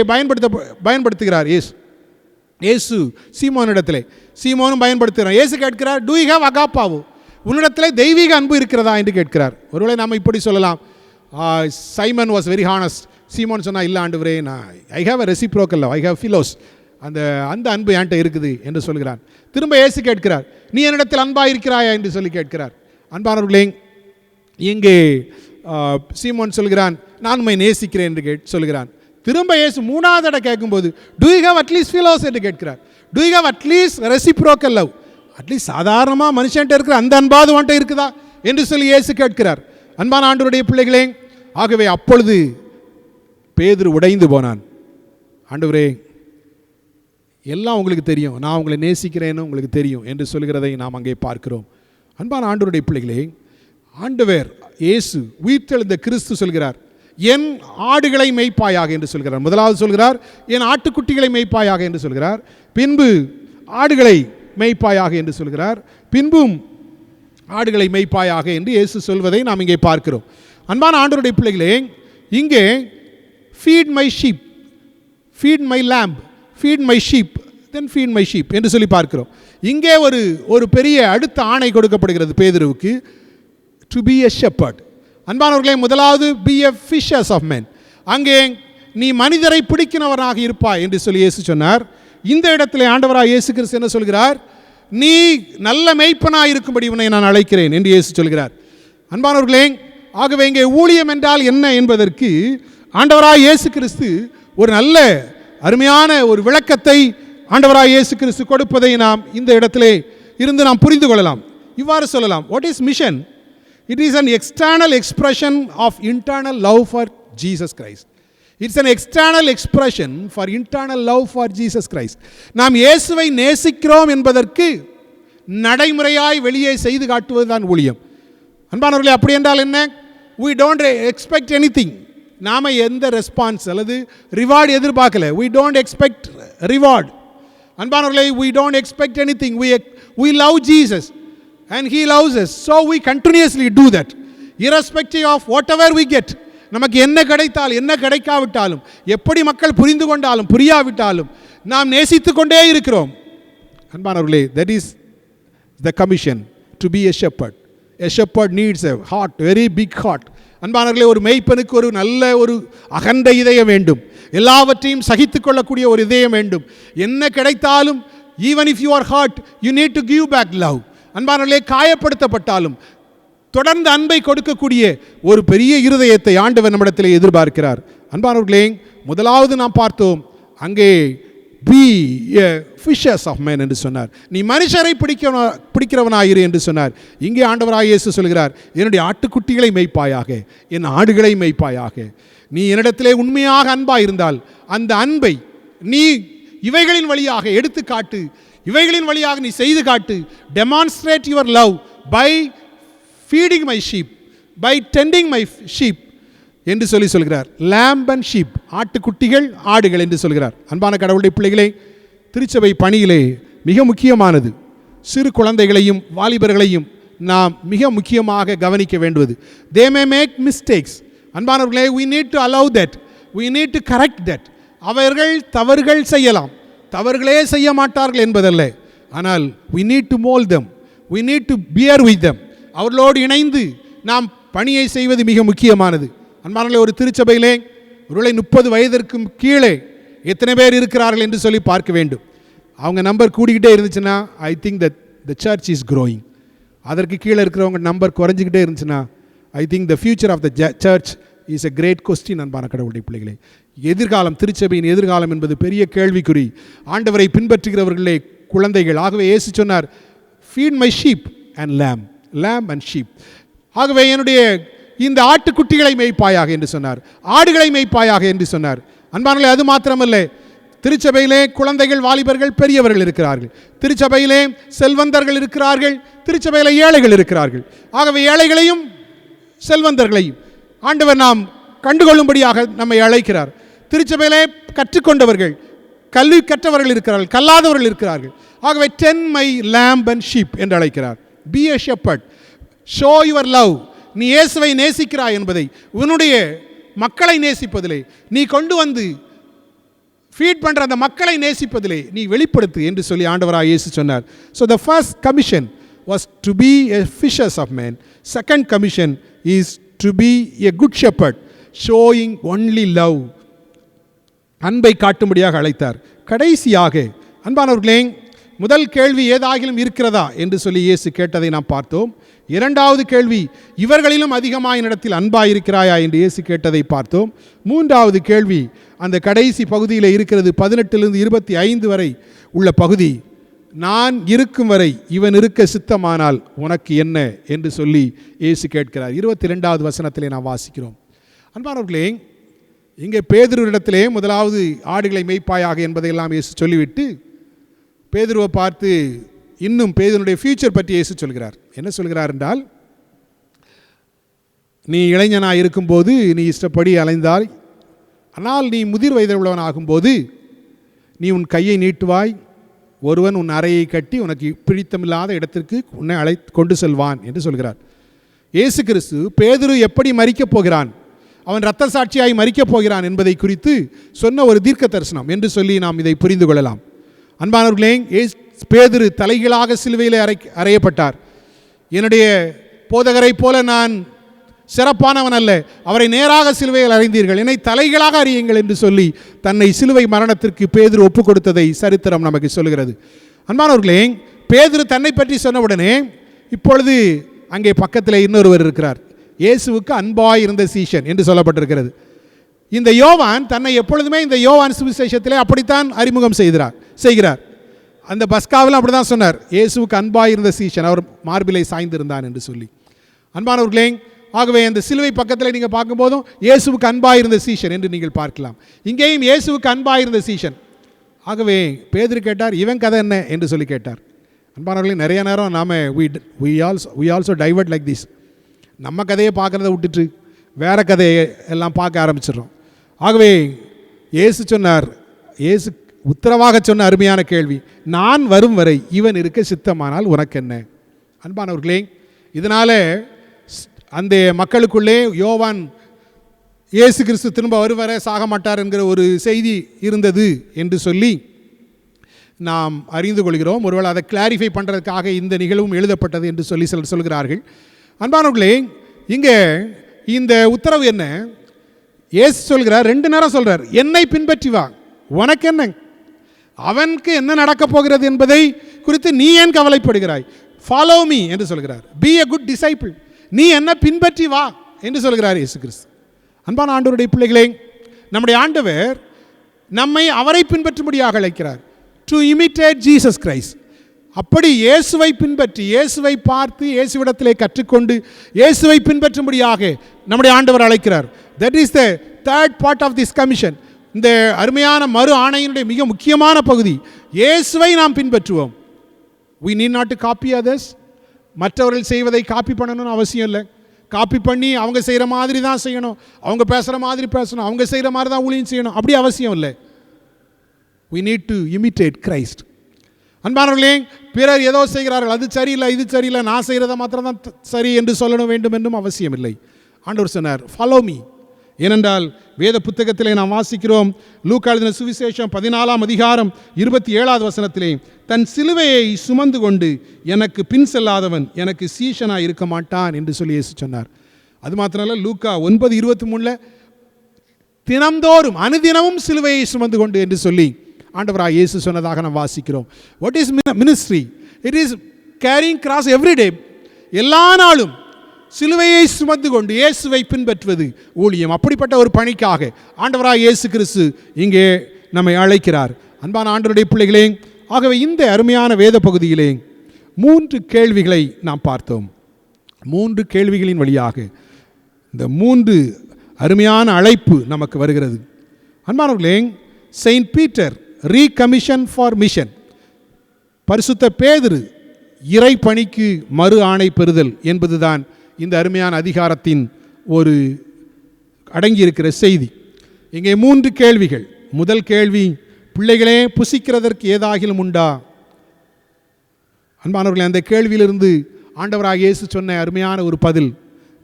பயன்படுத்துகிறார் இயேசு சீமோனிடத்திலே. சீமோனும் பயன்படுத்துகிறார். இயேசு கேட்கிறார், டூ யூ ஹேவ் அகாப்பாவோ, உன்னிடத்திலே தெய்வீக அன்பு இருக்கிறதா என்று கேட்கிறார். ஒருவேளை நாம் இப்படி சொல்லலாம், சைமன் வாஸ் வெரி ஹானஸ்ட். சீமோன் சொன்னால், இல்லை ஆண்டவரே, நான் I have a reciprocal love, I have philos, அந்த அன்பு என்கிட்ட இருக்குது என்று சொல்கிறான். திரும்ப இயேசு கேட்கிறார், நீ என்னிடத்தில் அன்பாக இருக்கிறாயா என்று சொல்லி கேட்கிறார். அன்பானவர்களே, இங்கே சீமோன் சொல்கிறான், நான் உம்மை நேசிக்கிறேன் என்று சொல்கிறான். திரும்ப இயேசு 3வது தடவை கேட்கும்போது, do you have at least philos என்று கேட்கிறார். Do you have at least reciprocal love, at least சாதாரணமாக மனுஷன்ட்ட இருக்கிற அந்த அன்பாது உன்கிட்ட இருக்குதா என்று சொல்லி இயேசு கேட்கிறார். அன்பான ஆண்டவருடைய பிள்ளைகளே, ஆகவே அப்பொழுது பேதுரு உடைந்து போனான். ஆண்டவரே, எல்லாம் உங்களுக்கு தெரியும், நான் உங்களை நேசிக்கிறேன்னு உங்களுக்கு தெரியும் என்று சொல்கிறதை நாம் அங்கே பார்க்கிறோம். அன்பான ஆண்டவருடைய பிள்ளைகளே, ஆண்டவர் இயேசு உயிர்த்தெழுந்த கிறிஸ்து சொல்கிறார், என் ஆடுகளை மேய்ப்பாயாக என்று சொல்கிறார். முதலாவது சொல்கிறார், என் ஆட்டுக்குட்டிகளை மேய்ப்பாயாக என்று சொல்கிறார். பின்பு ஆடுகளை மேய்ப்பாயாக என்று சொல்கிறார். பின்பும் ஆடுகளை மேய்ப்பாயாக என்று இயேசு சொல்வதை நாம் இங்கே பார்க்கிறோம். அன்பான ஆண்டவருடைய பிள்ளைகளே, இங்கே feed my sheep, feed my lamb, feed my sheep, then feed my sheep என்று சொல்லி பார்க்கிறோம். இங்கே ஒரு பெரிய அடுத்த ஆணை கொடுக்கப்படுகிறது பேதுருவுக்கு, டு பி எ ஷெப்பர்ட். அன்பானவர்களே, முதலாவது be a fishers of men. அங்கே நீ மனிதரை பிடிக்கிறவராக இருப்பாய் என்று சொல்லி இயேசு சொன்னார். இந்த இடத்துல ஆண்டவராக இயேசு கிறிஸ்து என்ன சொல்கிறார், நீ நல்ல மேய்ப்பனாக இருக்கும்படி உன்னை நான் அழைக்கிறேன் என்று இயேசு சொல்கிறார். அன்பானவர்களே, ஆகவே இங்கே ஊழியம் என்றால் என்ன என்பதற்கு ஆண்டவராக இயேசு கிறிஸ்து ஒரு நல்ல அருமையான ஒரு விளக்கத்தை ஆண்டவராக இயேசு கிறிஸ்து கொடுப்பதை நாம் இந்த இடத்திலே இருந்து நாம் புரிந்து கொள்ளலாம். இவ்வாறு சொல்லலாம், what is mission? It is an external expression of internal love for Jesus Christ. It's an external expression for internal love for Jesus Christ. நாம் இயேசுவை நேசிக்கிறோம் என்பதற்கு நடைமுறையாய் வெளியே செய்து காட்டுவதுதான் ஊழியம். அன்பானவர்களே, அப்படி என்றால் என்ன? We don't expect anything. நாம் எந்த ரெஸ்பான்ஸ் அல்லது ரிவார்டு எதிர்பார்க்கல. We don't expect reward. அன்பானவர்களே, we don't expect anything. We love Jesus and he loves us, so we continuously do that irrespective of whatever we get. நமக்கு என்ன கிடைத்தாலும் என்ன கிடைக்காவிட்டாலும், எப்படி மக்கள் புரிந்து கொண்டாலும் புரியாவிட்டாலும் நாம் நேசித்து கொண்டே இருக்கிறோம். அன்பானவர்களே, that is the commission to be a shepherd. A shepherd needs a heart, very big heart. அன்பானவர்களே, ஒரு மேய்ப்பனுக்கு ஒரு நல்ல ஒரு அகண்ட இதயம் வேண்டும். எல்லாவற்றையும் சகித்துக் கொள்ளக்கூடிய ஒரு இதயம் வேண்டும். என்ன கிடைத்தாலும், even if you are hurt, you need to give back love. அன்பானவர்களே, காயப்படுத்தப்பட்டாலும் தொடர்ந்து அன்பை கொடுக்கக்கூடிய ஒரு பெரிய இருதயத்தை ஆண்டவர் நம்மிடத்தில் எதிர்பார்க்கிறார். அன்பானவர்களே, முதலாவது நாம் பார்த்தோம், அங்கே be a fishers of men என்று சொன்னார். நீ மனுஷரை பிடிக்கிறவனாயிரு என்று சொன்னார். இங்கே ஆண்டவராக இயேசு சொல்கிறார், என்னுடைய ஆட்டுக்குட்டிகளை மேய்ப்பாயாக, என் ஆடுகளை மேய்ப்பாயாக. நீ என்னிடத்திலே உண்மையாக அன்பாக இருந்தால் அந்த அன்பை நீ இவைகளின் வழியாக எடுத்து காட்டு, இவைகளின் வழியாக நீ செய்து காட்டு. Demonstrate your love by feeding my sheep, by tending my sheep என்று சொல்கிறார். லேம்ப் அண்ட் ஷீப், ஆட்டுக்குட்டிகள் ஆடுகள் என்று சொல்கிறார். அன்பான கடவுளுடைய பிள்ளைகளே, திருச்சபை பணியிலே மிக முக்கியமானது சிறு குழந்தைகளையும் வாலிபர்களையும் நாம் மிக முக்கியமாக கவனிக்க வேண்டுவது. தே மே மேக் மிஸ்டேக்ஸ். அன்பானவர்களே, we need to allow that, we need to correct that. அவர்கள் தவறுகள் செய்யலாம், தவறுகளே செய்ய மாட்டார்கள் என்பதல்ல, ஆனால் we need to mold them, we need to bear with them. அவர்களோடு இணைந்து நாம் பணியை செய்வது மிக முக்கியமானது. அன்பானவர்களே, ஒரு திருச்சபையிலே ஒருவேளை 30 வயதிற்கும் கீழே எத்தனை பேர் இருக்கிறார்கள் என்று சொல்லி பார்க்க வேண்டும். அவங்க நம்பர் கூடிக்கிட்டே இருந்துச்சுன்னா I think that the church is growing. அதற்கு கீழே இருக்கிறவங்க நம்பர் குறைஞ்சிக்கிட்டே இருந்துச்சுன்னா I think the future of the church is a great question. அன்பான கடவுளுடைய பிள்ளைகளே, எதிர்காலம், திருச்சபையின் எதிர்காலம் என்பது பெரிய கேள்விக்குறி. ஆண்டவரை பின்பற்றுகிறவர்களே குழந்தைகள். ஆகவே இயேசு சொன்னார், feet my sheep and lamb and sheep. ஆகவே என்னுடைய இந்த ஆட்டுக்குட்டிகளை மேய்ப்பாயாக என்று சொன்னார், ஆடுகளை மேய்ப்பாயாக என்று சொன்னார். அன்பானே, அது மாத்திரமல்ல, திருச்சபையிலே குழந்தைகள், வாலிபர்கள், பெரியவர்கள் இருக்கிறார்கள். திருச்சபையிலே செல்வந்தர்கள் இருக்கிறார்கள், திருச்சபையிலே ஏழைகள் இருக்கிறார்கள். ஆகவே ஏழைகளையும் செல்வந்தர்களையும் ஆண்டவர் நாம் கண்டுகொள்ளும்படியாக நம்மை அழைக்கிறார். திருச்சபையிலே கற்றுக்கொண்டவர்கள், கல்வி கற்றவர்கள் இருக்கிறார்கள், கல்லாதவர்கள் இருக்கிறார்கள். ஆகவே 10 my lamb and sheep என்று அழைக்கிறார். Be a shepherd, show your love. நீ இயேசுவை நேசிக்கிறாய் என்பதை, உன்னுடைய மக்களை நேசிப்பதிலே, நீ கொண்டு வந்து ஃபீட் பண்ணுற அந்த மக்களை நேசிப்பதிலே நீ வெளிப்படுத்து என்று சொல்லி ஆண்டவராக இயேசு சொன்னார். So the first commission was to be a fishers of man. Second commission is to be a good shepherd, showing only love. அன்பை காட்டும்படியாக அழைத்தார். கடைசியாக அன்பானவர்களே, முதல் கேள்வி ஏதாகிலும் இருக்கிறதா என்று சொல்லி இயேசு கேட்டதை நாம் பார்த்தோம். இரண்டாவது கேள்வி, இவர்களிலும் அதிகமாக என்னிடத்தில் அன்பாயிருக்கிறாயா என்று இயேசு கேட்டதை பார்த்தோம். மூன்றாவது கேள்வி அந்த கடைசி பகுதியில் இருக்கிறது, 18 to 25 வரை உள்ள பகுதி. நான் இருக்கும் வரை இவன் இருக்க சித்தமானால் உனக்கு என்ன என்று சொல்லி இயேசு கேட்கிறார். 22வது வசனத்திலே நாம் வாசிக்கிறோம். அன்பானவர்களே, இங்கே பேதுருவிடத்திலே முதலாவது ஆடுகளை மேய்ப்பாயாக என்பதையெல்லாம் இயேசு சொல்லிவிட்டு பேதுருவை பார்த்து இன்னும் பேதுருடைய ஃபியூச்சர் பற்றி இயேசு சொல்கிறார். என்ன சொல்கிறார் என்றால், நீ இளைஞனாக இருக்கும்போது நீ இஷ்டப்படி அலைந்தால், ஆனால் நீ முதிர் வயதில் உள்ளவன் ஆகும்போது நீ உன் கையை நீட்டுவாய், ஒருவன் உன் அறையை கட்டி உனக்கு பிடித்தமில்லாத இடத்திற்கு உன்னை கொண்டு செல்வான் என்று சொல்கிறார். இயேசு கிறிஸ்து பேதுரு எப்படி மரிக்கப் போகிறான், அவன் இரத்த சாட்சியாய் மரிக்கப் போகிறான் என்பதை குறித்து சொன்ன ஒரு தீர்க்க தரிசனம் என்று சொல்லி நாம் இதை புரிந்து கொள்ளலாம். அன்பானவர்களே, பேதுரு தலைகீழாக சிலுவையில் அறையப்பட்டார். என்னுடைய போதகரை போல நான் சிறப்பானவன் அல்ல, அவரை நேராக சிலுவையில் அறைந்தீர்கள், என்னை தலைகீழாக அறியுங்கள் என்று சொல்லி தன்னை சிலுவை மரணத்திற்கு பேதுரு ஒப்பு கொடுத்ததை சரித்திரம் நமக்கு சொல்கிறது. அன்பானவர்களே, பேதுரு தன்னை பற்றி சொன்னவுடனே இப்பொழுது அங்கே பக்கத்தில் இன்னொருவர் இருக்கிறார். இயேசுவுக்கு அன்பாய் இருந்த சீஷன் என்று சொல்லப்பட்டிருக்கிறது. இந்த யோவான் தன்னை எப்பொழுதுமே இந்த யோவான் சுவிசேஷத்திலே அப்படித்தான் அறிமுகம் செய்கிறார். அந்த பஸ்காவில் அப்படி தான் சொன்னார், இயேசுவுக்கு அன்பாய் இருந்த சீஷன், அவர் மார்பிலை சாய்ந்திருந்தான் என்று சொல்லி. அன்பானவர்களே, ஆகவே அந்த சிலுவை பக்கத்தில் நீங்கள் பார்க்கும்போதும் இயேசுவுக்கு அன்பாய் இருந்த சீஷன் என்று நீங்கள் பார்க்கலாம். இங்கேயும் இயேசுவுக்கு அன்பாய் இருந்த சீஷன். ஆகவே பேதுரு கேட்டார், இவன் கதை என்ன என்று சொல்லி கேட்டார். அன்பானவர்களே, நிறைய நேரம் நாம் we also divert like this. நம்ம கதையை பார்க்குறத விட்டுட்டு வேறு கதையை எல்லாம் பார்க்க ஆரம்பிச்சிடுறோம். ஆகவே இயேசு சொன்னார், இயேசு உத்தரவாக சொன்ன அருமையான கேள்வி, நான் வரும் வரை இவன் இருக்க சித்தமானால் உனக்கு என்ன. அன்பானவர்களே, இதனால் அந்த மக்களுக்குள்ளே யோவான் இயேசு கிறிஸ்து திரும்ப வருவரை சாக மாட்டார் என்கிற ஒரு செய்தி இருந்தது என்று சொல்லி நாம் அறிந்து கொள்கிறோம். ஒருவேளை அதை கிளாரிஃபை பண்ணுறதுக்காக இந்த நிகழ்வும் எழுதப்பட்டது என்று சொல்லி சிலர் சொல்கிறார்கள். அன்பானவர்களே, இங்கே இந்த உத்தரவு என்ன, இயேசு சொல்கிறார், 2 நேரம் சொல்கிறார், என்னை பின்பற்றி வா, உனக்கு என்ன, அவனுக்கு என்ன நடக்கப் போகிறது என்பதை குறித்து நீ ஏன் கவலைப்படுகிறாய், ஃபாலோ மீ என்று சொல்கிறார். பி எ குட் டிசைபிள், நீ என்ன பின்பற்றி வா என்று சொல்கிறார் இயேசு கிறிஸ்து. அன்பான ஆண்டவருடைய பிள்ளைகளே, நம்முடைய ஆண்டவர் நம்மை அவரை பின்பற்றும்படியாக அழைக்கிறார். To imitate Jesus Christ. அப்படி இயேசுவை பின்பற்றி, இயேசுவை பார்த்து, இயேசுவிடத்திலே கற்றுக்கொண்டு இயேசுவை பின்பற்றும்படியாக நம்முடைய ஆண்டவர் அழைக்கிறார். That is the third part of this commission. இந்த அருமையான மறு ஆணையினுடைய மிக முக்கியமான பகுதி, இயேசுவை நாம் பின்பற்றுவோம். we need not to copy others. மற்றவர்கள் செய்வதை காப்பி பண்ணணும்னு அவசியம் இல்லை. காப்பி பண்ணி அவங்க செய்கிற மாதிரி தான் செய்யணும், அவங்க பேசுகிற மாதிரி பேசணும், அவங்க செய்கிற மாதிரி தான் ஊழியம் செய்யணும், அப்படி அவசியம் இல்லை. we need to imitate Christ. அன்பானவர்களே, பிறர் ஏதோ செய்கிறார்கள், அது சரியில்லை, இது சரியில்லை, நான் செய்கிறத மாத்திரம் தான் சரி என்று சொல்லணும் வேண்டும் என்றும் அவசியம் இல்லை. ஆண்டவர் சொன்னார், ஃபாலோ மீ. ஏனென்றால் வேத புத்தகத்திலே நாம் வாசிக்கிறோம், லூக்கா எழுதின சுவிசேஷம் 14ஆம் அதிகாரம் 27வது வசனத்திலே, தன் சிலுவையை சுமந்து கொண்டு எனக்கு பின் செல்லாதவன் எனக்கு சீஷனாக இருக்க மாட்டான் என்று சொல்லி இயேசு சொன்னார். அது மாத்திரமல்ல, லூக்கா 9:23 தினம்தோறும் அனுதினமும் சிலுவையை சுமந்து கொண்டு என்று சொல்லி ஆண்டவராக இயேசு சொன்னதாக நாம் வாசிக்கிறோம். What is ministry? It is carrying cross everyday. எல்லா நாளும் சிலுவையை சுமந்து கொண்டு இயேசுவை பின்பற்றுவது ஊழியம். அப்படிப்பட்ட ஒரு பணிக்காக ஆண்டவராக இயேசு கிறிஸ்து இங்கே நம்மை அழைக்கிறார். அன்பான ஆண்டவருடைய பிள்ளைகளே, ஆகவே இந்த அருமையான வேத பகுதியிலே 3 கேள்விகளை நாம் பார்த்தோம். 3 கேள்விகளின் வழியாக இந்த 3 அருமையான அழைப்பு நமக்கு வருகிறது. அன்பானவர்களே, Saint Peter recommission for mission, பரிசுத்த பேதுரு இறை பணிக்கு மறு ஆணை பெறுதல் என்பதுதான் இந்த அருமையான அதிகாரத்தின் ஒரு அடங்கியிருக்கிற செய்தி. இங்கே 3 கேள்விகள். முதல் கேள்வி, பிள்ளைகளே புசிக்கிறதற்கு ஏதாகிலும் உண்டா? அன்பானவர்களே, அந்த கேள்வியிலிருந்து ஆண்டவராக இயேசு சொன்ன அருமையான ஒரு பதில்,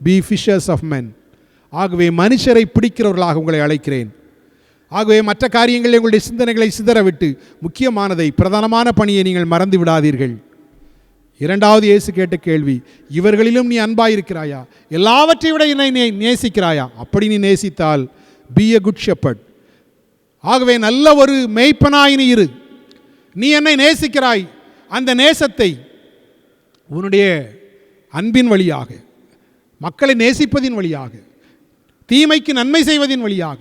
பி ஃபிஷர்ஸ் ஆஃப் மென். ஆகவே மனுஷரை பிடிக்கிறவர்களாக உங்களை அழைக்கிறேன். ஆகவே மற்ற காரியங்களில் உங்களுடைய சிந்தனைகளை சிதறவிட்டு முக்கியமானதை, பிரதானமான பணியை நீங்கள் மறந்து விடாதீர்கள். இரண்டாவது இயேசு கேட்ட கேள்வி, இவர்களிலும் நீ அன்பாயிருக்கிறாயா? எல்லாவற்றை விட என்னை நேசிக்கிறாயா? அப்படி நீ நேசித்தால் பி எ குட் ஷெப்பர்ட். ஆகவே நல்ல ஒரு மேய்ப்பனாய் நீ இரு. நீ என்னை நேசிக்கிறாய், அந்த நேசத்தை உன்னுடைய அன்பின் வழியாக, மக்களை நேசிப்பதின் வழியாக, தீமைக்கு நன்மை செய்வதின் வழியாக,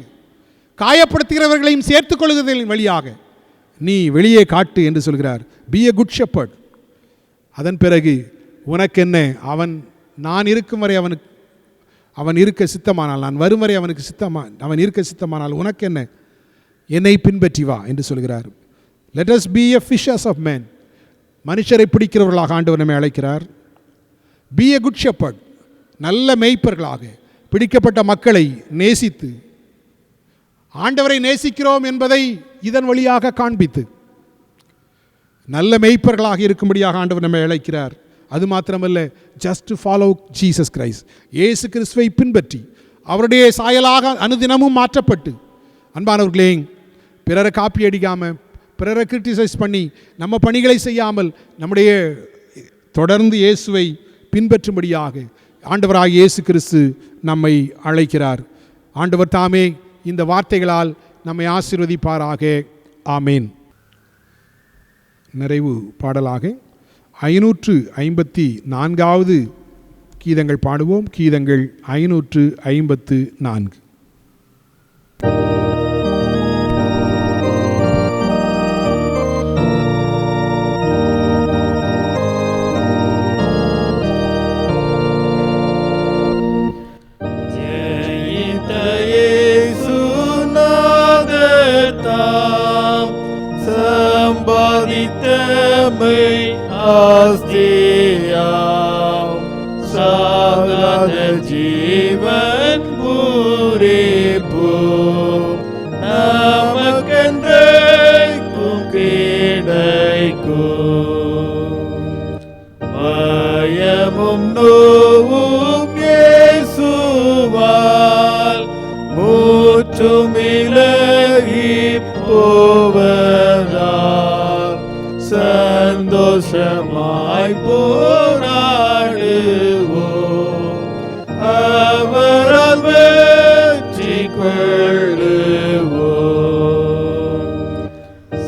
காயப்படுத்துகிறவர்களையும் சேர்த்துக் கொள்வதின் வழியாக நீ வெளியே காட்டு என்று சொல்கிறார். B a good shepherd. அதன் பிறகு உனக்கு என்ன, நான் இருக்கும் வரை அவன் இருக்க சித்தமானால், நான் வரும் வரை அவன் இருக்க சித்தமானால் உனக்கு என்ன, என்னை பின்பற்றி வா என்று சொல்கிறார். Let us be a fishers of men. மனுஷரை பிடிக்கிறவர்களாக ஆண்டவர் நம்மை அழைக்கிறார். பி எ குட் ஷெப்பர்ட், நல்ல மேய்ப்பர்களாக பிடிக்கப்பட்ட மக்களை நேசித்து, ஆண்டவரை நேசிக்கிறோம் என்பதை இதன் வழியாக காண்பித்து நல்ல மேய்ப்பர்களாக இருக்கும்படியாக ஆண்டவர் நம்மை அழைக்கிறார். அது மாத்திரமல்ல, ஜஸ்ட் ஃபாலோ ஜீசஸ் கிரைஸ்ட், இயேசு கிறிஸ்துவை பின்பற்றி அவருடைய சாயலாக அனுதினமும் மாற்றப்பட்டு, அன்பானவர்களே, பிறரை காப்பி அடிக்காமல், பிறரை கிரிட்டிசைஸ் பண்ணி நம்ம பணிகளை செய்யாமல் நம்முடைய தொடர்ந்து இயேசுவை பின்பற்றும்படியாக ஆண்டவராக இயேசு கிறிஸ்து நம்மை அழைக்கிறார். ஆண்டவர் தாமே இந்த வார்த்தைகளால் நம்மை ஆசீர்வதிப்பாராக. ஆமேன். நிறைவு பாடலாக 554வது கீதங்கள் பாடுவோம். கீதங்கள் 554. ஜீவன் பூரிப்பு நமக்கென்றைக்கும் கிடைக்கும். பயமும் நோவும் இயேசுவால் முற்றும் விலகி போவதால் சந்தோஷமாய் போராடுவோம். அவரால் வெற்றி கொள்ளுவோம்.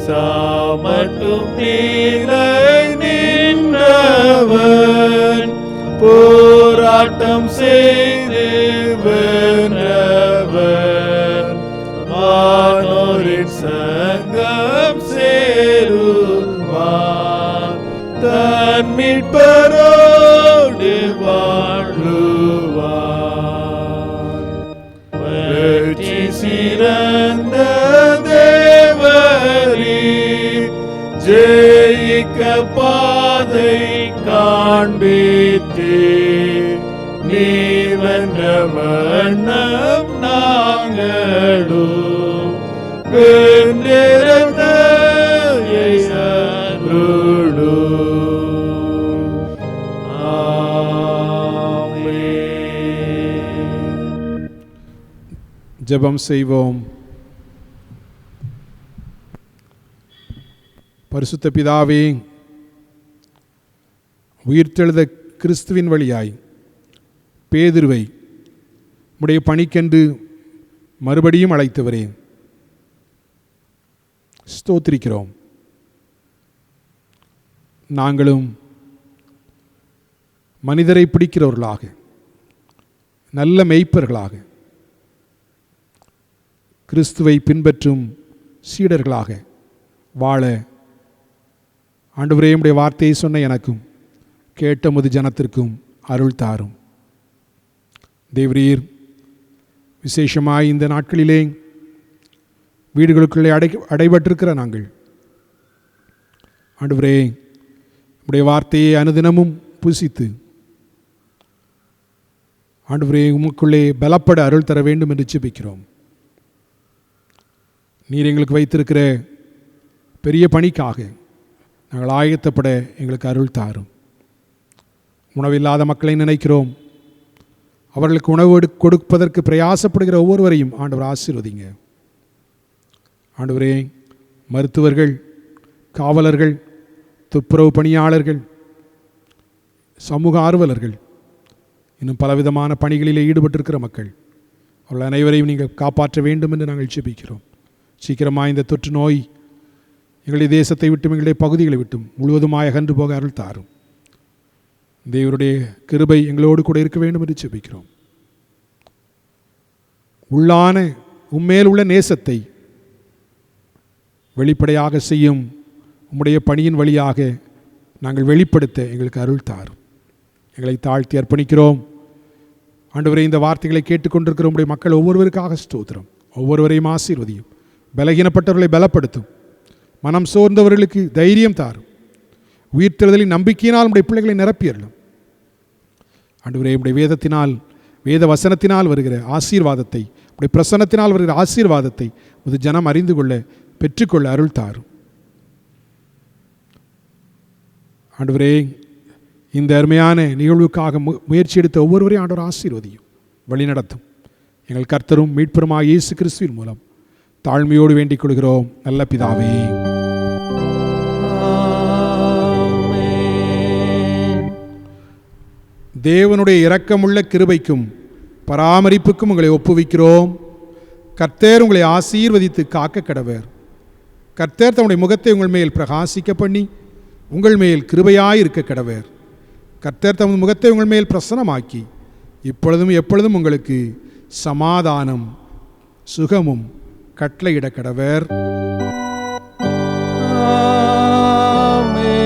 சாமட்டும் நீலை நின்றவன் போராட்டம் செய்து வென்றவன் வானோரின் சங்கம் சேருவான். தன் மீட்பரோடு வாழுவான். வெற்றி சிறந்த தேவரீ ஜெயிக்க பாதை காண்பித்தே நீ வென்ற வண்ணம் நாங்களும் வென்றிருந்த ஜெபம் செய்வோம். பரிசுத்த பிதாவே, உயிர்த்தெழுத கிறிஸ்துவின் வழியாய் பேதுருவை உடைய பணிக்கென்று மறுபடியும் அழைத்தவரே, ஸ்தோத்திரிக்கிறோம். நாங்களும் மனிதரை பிடிக்கிறவர்களாக, நல்ல மேய்ப்பர்களாக, கிறிஸ்துவை பின்பற்றும் சீடர்களாக வாழ ஆண்டவரே உம்முடைய வார்த்தையை சொன்ன எனக்கும் கேட்ட முது ஜனத்திற்கும் அருள் தாரும். தேவரீர் விசேஷமாய் இந்த நாட்களிலே வீடுகளுக்குள்ளே அடைபட்டிருக்கிற நாங்கள் ஆண்டவரே உம்முடைய வார்த்தையை அனுதினமும் புசித்து ஆண்டவரே உமக்குள்ளே பலப்பட அருள் தர வேண்டும் என்று ஜெபிக்கிறோம். நீர் எங்களுக்கு வைத்திருக்கிற பெரிய பணிக்காக நாங்கள் ஆயத்தப்பட எங்களுக்கு அருள் தாரும். உணவில்லாத மக்களை நினைக்கிறோம். அவர்களுக்கு உணவு கொடுப்பதற்கு பிரயாசப்படுகிற ஒவ்வொருவரையும் ஆண்டவர் ஆசீர்வதிங்க. ஆண்டவரே, மருத்துவர்கள், காவலர்கள், துப்புரவு பணியாளர்கள், சமூக ஆர்வலர்கள், இன்னும் பலவிதமான பணிகளிலே ஈடுபட்டிருக்கிற மக்கள் அவர்கள் அனைவரையும் நீங்கள் காப்பாற்ற வேண்டும் என்று நாங்கள் ஜெபிக்கிறோம். சீக்கிரமாக இந்த தொற்று நோய் எங்களுடைய தேசத்தை விட்டும் எங்களுடைய பகுதிகளை விட்டும் முழுவதுமாய் அகன்று போக அருள் தாரும். தேவருடைய கிருபை எங்களோடு கூட இருக்க வேண்டும் என்று ஜெபிக்கிறோம். உள்ளான உம்மேல் உள்ள நேசத்தை வெளிப்படையாக செய்யும் உம்முடைய பணியின் வழியாக நாங்கள் வெளிப்படுத்த எங்களுக்கு அருள் தாரும். எங்களை தாழ்த்தி அர்ப்பணிக்கிறோம். ஆண்டவரே, இந்த வார்த்தைகளை கேட்டுக்கொண்டிருக்கிற உம்முடைய மக்கள் ஒவ்வொருவருக்காக ஸ்தோத்திரம். ஒவ்வொருவரையும் ஆசீர்வதியும். பலகீனப்பட்டவர்களை பலப்படுத்தும். மனம் சோர்ந்தவர்களுக்கு தைரியம் தாரும். உயிர்த்தெழுதலின் நம்பிக்கையினால் உடைய பிள்ளைகளை நிரப்பியறலும். ஆண்டவரே, உடைய வேதத்தினால், வேத வசனத்தினால் வருகிற ஆசீர்வாதத்தை, உடைய பிரசன்னத்தினால் வருகிற ஆசீர்வாதத்தை ஒரு ஜனம் அறிந்து கொள்ள, பெற்றுக்கொள்ள அருள் தாரும். ஆண்டவரே, இந்த அருமையான நிகழ்வுக்காக முயற்சி எடுத்த ஒவ்வொருவரையும் ஆண்டவர் ஆசீர்வதியும், வழிநடத்தும். எங்கள் கர்த்தரும் மீட்பருமாக இயேசு கிறிஸ்துவின் மூலம் தாழ்மையோடு வேண்டிக் கொள்கிறோம் நல்ல பிதாவே. தேவனுடைய இரக்கமுள்ள கிருபைக்கும் பராமரிப்புக்கும் உங்களை ஒப்புவிக்கிறோம். கர்த்தர் உங்களை ஆசீர்வதித்து காக்க கடவர். கர்த்தர் தம்முடைய முகத்தை உங்கள் மேல் பிரகாசிக்க பண்ணி உங்கள் மேல் கிருபையாயிருக்க கடவர். கர்த்தர் தமது முகத்தை உங்கள் மேல் பிரசன்னமாக்கி இப்பொழுதும் எப்பொழுதும் உங்களுக்கு சமாதானம் சுகமும் கட்டளையிட கடவர். ஆமென்.